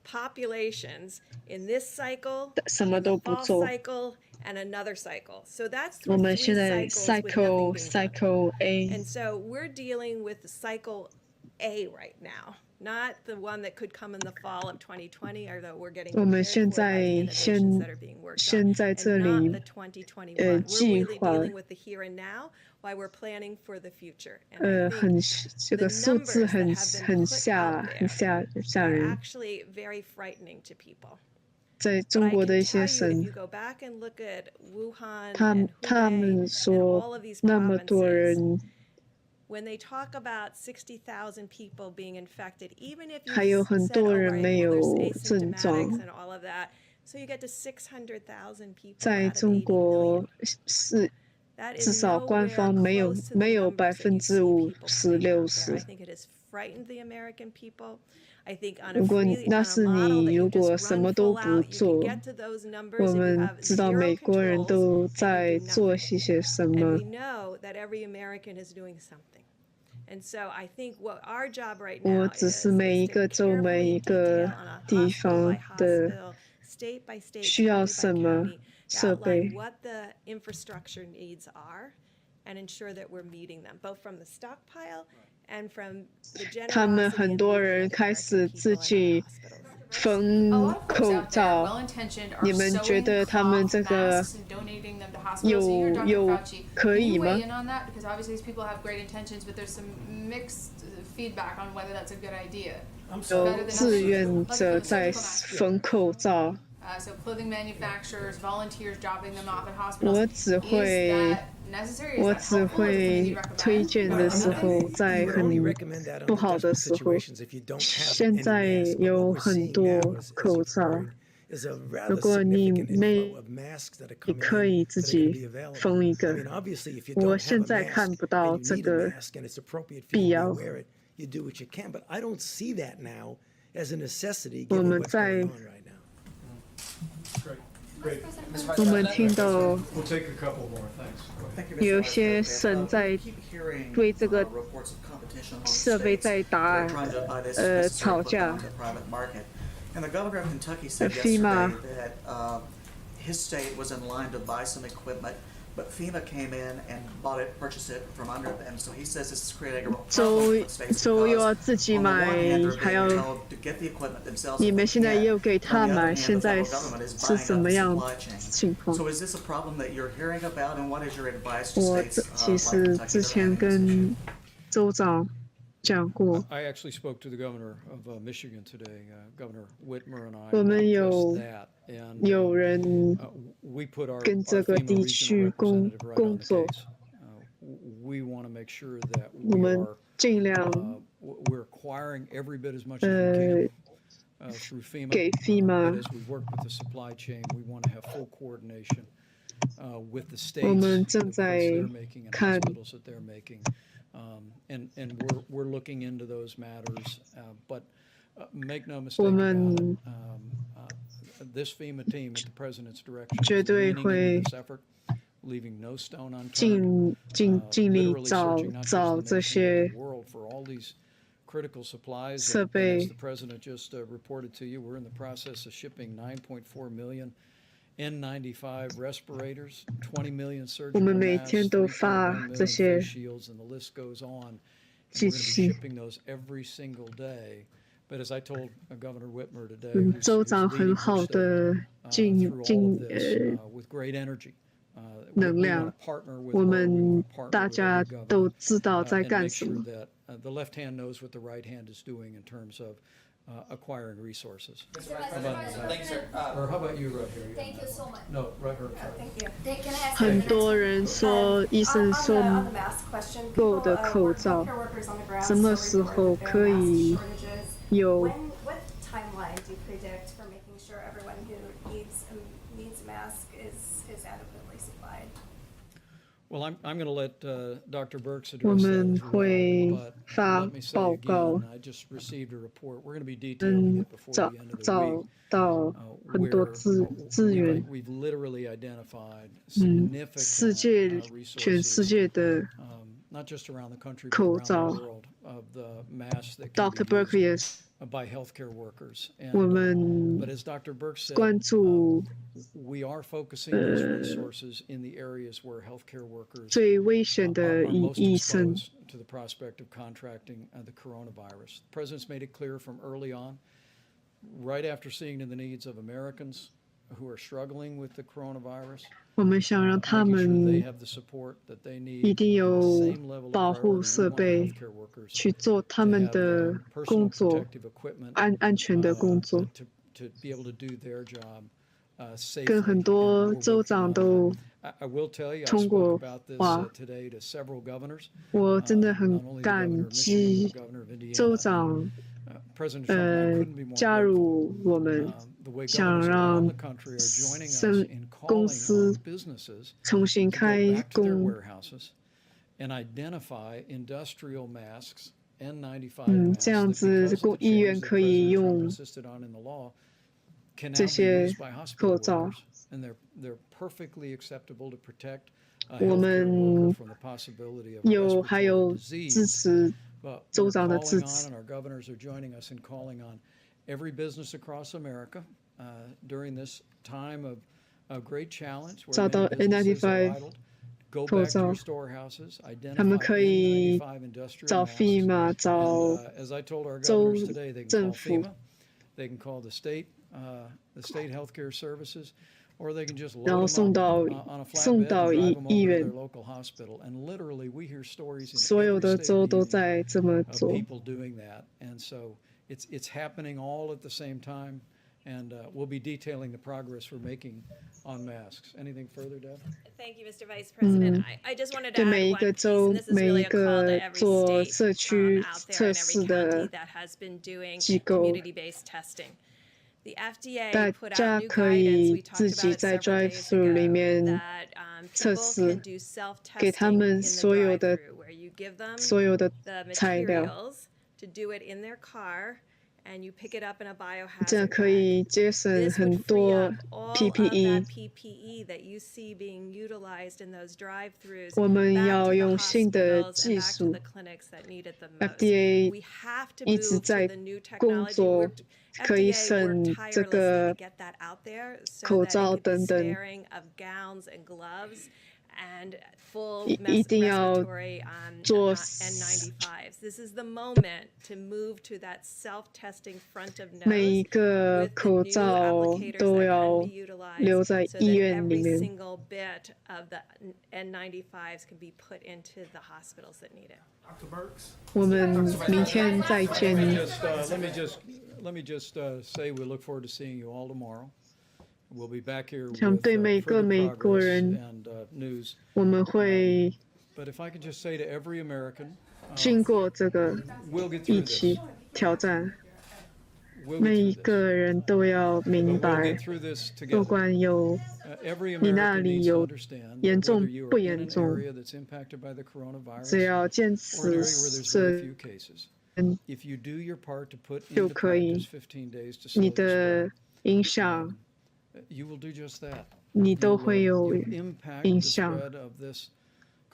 populations in this cycle, 什么 in the 都不 fall 做。 cycle, and another cycle. So that's 我 through 们 three 现在 cycles with nothing being done. cycle A， And so we're dealing with the cycle A right now, not the one that could come in the fall of 2020, although we're getting 我们 prepared 现 for it by the 在 innovations that are being worked on, 先在这 and not 里 the 2021. We're 计 really 划 dealing with the here and now while we're planning for the future. And I think 很这 the 个数字 numbers 很 that have 很 been put out 很 there 吓 are 人， actually very frightening to people. 在 But 中 I 国的 can 一些 tell you, if 省 you，go back and look at Wuhan 他 and 他 Hubei 们 and 说 all of these 那么多 provinces, 人， when they talk about 60,000 people being infected, even if you 还有 said, 很 oh, 多人 right, 没 well, 有 there's 症状 asymptomatics，and all of that, so you get to 600,000 people 在 out of 中 80 million. 国是 That 至 is 少官 nowhere 方没有 close to the 没有 numbers that you see 50% people putting out there. 60%。 I think it has frightened the American people. I think on 如 a 果 free, 那 on a 是 model 你 that you 如果 just 什 run 么都 full 不 out, you can 做， get to those numbers 我 and you 们 have 知道 zero 美国人 controls 都 and 在 you do 做 nothing. 一些什 And 么 we。know that every American is doing something. And so I think what our job right now 我 is, 只是每一 to 个州每 carefully 一个 detail on a 地 hospital 方 by 的 hospital, state by state, 需要 county 什 by 么 county, 设 outline 备。 what the infrastructure needs are and ensure that we're meeting them, both from the stockpile and from the 他们 generosity 很 and 多 movement 人 of 开 American 始 people 自 in our 己 hospitals. 缝口罩， well-intentioned 你 are 们觉 sewing 得他们 cloth 这个 masks and donating them to hospitals. So you're Dr. 有 Fauci. 可 Can 以 you 吗 weigh in on that? Because obviously these people have great intentions, but there's some mixed feedback on whether that's a good idea. 有志愿者在缝口罩。 So clothing manufacturers, volunteers dropping them off at 我 hospitals. 只 Is 会 that necessary? Is 我 that 只 helpful? Is it something 会 you'd 推 recommend? 荐的时候，在很不好的时候。现在有很多口罩，如果你没，你可以自己缝一个。我现在看不到这个必要。 You do what you can, but I don't see that now as a necessity 我 given 们 what's 在 going on right now. Great. 我们听到 We'll take a couple more. Thanks. 有些省在对这个设备在打吵架。 And the governor of Kentucky said FEMA yesterday that his state was in line to buy some equipment, but FEMA came in and bought it, purchased it from under them. So he says this is creating a real problem for states 州又要 because 自己 on the 买 one hand they're 还 being 要 told to get the equipment themselves. 你 if 们 they 现在 can. 又给 But 他 on the 买， other hand, 现 the 在 federal government is 是 buying 什 up 么 the 样 supply chain. 情况？ So is this a problem that you're hearing about, and what is your advice to 我 states 其 like 实 Kentucky 之 that are 前 having this issue? 跟州长讲过， I actually spoke to the governor of Michigan today, Governor Whitmer and I 我们 about 有 just that. And 有人 we put our 跟这个 FEMA 地 regional 区 representative right on 工 the 作， case. We want to make sure that 我 we 们 are 尽量 we're acquiring every bit as much as we can through FEMA. 给 FEMA But as we work with the supply chain, we want to have full coordination with the 我 states, 们 the 正 cuts 在 they're making, and 看 hospitals that they're making. And we're looking into those matters. But make no mistake 我 about 们 it, this FEMA team at the president's direction 绝 is 对 leaning 会 into this effort, leaving no stone unturned. 尽力 Literally 找 searching not 找 just the 这 nation, but 些 the world for all these critical supplies. 设 And 备 as the president just reported to you, we're in the process of shipping 9.4 million N95 respirators, 20 million 我 surgical 们每 masks, 天都 3.1 发 million 这些 face shields, and the list goes on. And 机 we're going to be 器。 shipping those every single day. But as I told Governor Whitmer today, 嗯，州 who's 长 leading 很 her 好 state 的 through all of this with great energy. We 能 want 量 to partner with 我 her. We 们 want to partner 大 with 家 every 都 governor 知道在 and 干 make 什 sure 么。 that the left hand knows what the right hand is doing in terms of acquiring resources. How about, Thanks, sir. or how about you right here? Thank you so much. No, right here. Thank you. Can I ask 很多人说，医生说 On the mask question, 够 people, 的口 work- 罩 healthcare workers on the ground 什么 still 时 report 候 that there are 可 mask 以 shortages. 有 What timeline do you predict for making sure everyone who needs a mask is adequately supplied? Well, I'm going to let Dr. Birx 我 address that 们 as well. 会 But 发 let me say 报告 again, I just received a report. We're going to be detailing it before the end of the 找 week. 到很多 资源。 We've literally identified 世 significant 界全世 resources, 界的 not just around the country, but 口 around 罩 the world, of the masks that can Dr. be Burke 也 used by healthcare workers. 我 And, 们 but as Dr. Birx said, 关注 we are focusing those resources in the areas where healthcare workers 最危险 are 的 most 医生。 exposed to the prospect of contracting the coronavirus. The president's made it clear from early on, right after seeing the needs of Americans who are struggling with the coronavirus, 我们想让他 making sure they 们 have the support that they 一 need, 定 the 有 same level of 保护 priority. We 设 want 备 healthcare workers 去做他 to 们 have 的 personal 工作， protective equipment 安全的工作。 to be able to do their job 跟 safely. 很 And 多 we're 州 working 长 on 都 that. I will tell you, I 通 spoke 过 about this 话， today to several governors. 我真的 Not 很 only the governor 感 of Michigan, 激 but the governor of 州 Indiana. 长 President Trump and I couldn't be more 加 grateful. 入我们， The way 想 governors around 让 the country are joining us 生 in 公 calling 司 on businesses 重新 to go 开 back to their 工。 warehouses and identify industrial masks, N95 这 masks 样 that 子 because of the 医院 change that 可以 President Trump 用 insisted on in the law can now 这 be 些 used by hospital 口罩。 workers, and they're perfectly acceptable to protect a 我 healthcare worker 们 from the possibility of 有还 respiratory 有支 disease. 持 But 州 we're 长的 calling 支 on, 持 and。our governors are joining us in calling on every business across America during this time of great challenge where 找 many 到 businesses are N95 idled. Go 口 back to 罩 your， storehouses, 他们 identify 可以 N95 industrial 找 masks, FEMA， 找 and as I told our 州 governors today, they can 政 call 府。 FEMA, they can call the state healthcare services, or they can just 然 load 后 them 送 up 到 on a 送 flatbed 到 and 医 drive them 医 over to 院 their， local hospital. And literally, we hear stories in 所有 every 的 state 州 of the 都 union 在这么 of 做。 people doing that. And so it's happening all at the same time. And we'll be detailing the progress we're making on masks. Anything further, Deb? Thank you, Mr. Vice President. I just wanted to 对 add 每一 one 个 piece, 州 and this is 每 really 一 a call to 个 every 做 state 社区 out there 测 and every 试 county 的 that has been doing 机构， community-based testing. The 大 FDA put 家 out new 可 guidance. 以 We 自 talked 己 about it 在 several drive days through 里 ago 面 that 测 people 试 can， do 给他 self-testing 们 in the 所有的 drive-through, where you give them 所有的 the 材料， materials to do it in their car, and you pick it up in a 这样 biohazard 可 bag. 以节省 This 很 would free 多 up all of PPE that。PPE that you see being utilized in those drive-throughs 我们 back 要 to the 用新的 hospitals and 技 back to 术 the clinics that need it the most. FDA We have to 一直 move to 在 the new 工 technology. 作，可以 FDA worked 省这 tirelessly 个 to get that out there so 口 that it 罩 could be 等等， sparing of gowns and gloves and full 一定要 respiratory 做 N95s. This is the moment to move to that self-testing front of 每一 nose 个 with the 口 new 罩 applicators 都 that 要 can be utilized 留在 so 医 that 院里 every 面。 single bit of the N95s can be put into the hospitals that need it. Dr. Birx? 我们明天再见。 Let me just say we look forward to seeing you all tomorrow. We'll be back here 想 with 对每个 further 美国 progress 人， and news. 我们会 But if I could just say to every American, 经过这个 we'll get 一 through 起 this. 挑战， We'll 每 get 一 through 个 this. 人都要 But 明 we'll 白， get through this 不 together. 管有 Every 你那 American 里 needs to 有 understand 严 that whether 重 you 不 are in 严 an 重， area that's impacted by the 只 coronavirus 要坚 or an 持 area where there's 这 very few cases, if you do your part to put 就 into 可以 practice 15 days to 你 slow the 的 spread, 影响 you will do just that. 你都会有 You'll impact 影 the 响。 spread of this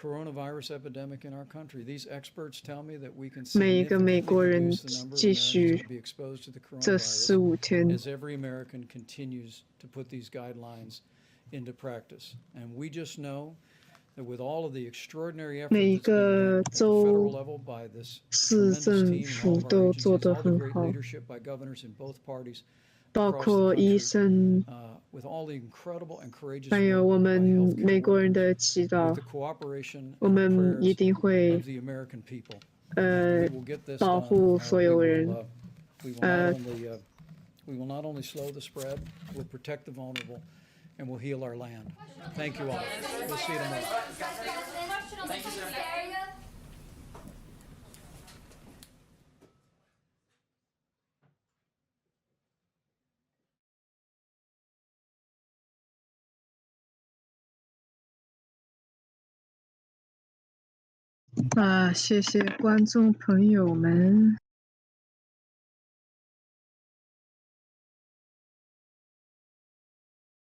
coronavirus epidemic in our country. These experts tell me that we can 每一个美 significantly 国人 reduce the number of 继 Americans 续 who will be exposed to the 这 coronavirus 15天， as every American continues to put these guidelines into practice. And we just know that with all of the extraordinary effort 每一 that's being done 个 at the federal 州 level by this 市 tremendous 政 team and all 府 of our 都做 agencies, 得 all the 很 great 好， leadership by governors in both parties 包 across 括 the 医 country, 生， with all the incredible and courageous 还有 work 我 by 们 healthcare 美国人 workers, 的祈 with 祷， the cooperation 我 and the 们一 prayers 定会 of the American people. We will get this 保 done. 护所有人。 We will not only slow the spread, we'll protect the vulnerable, and we'll heal our land. Thank you all. We'll see you tomorrow. Question on the area. 谢谢观众朋友们。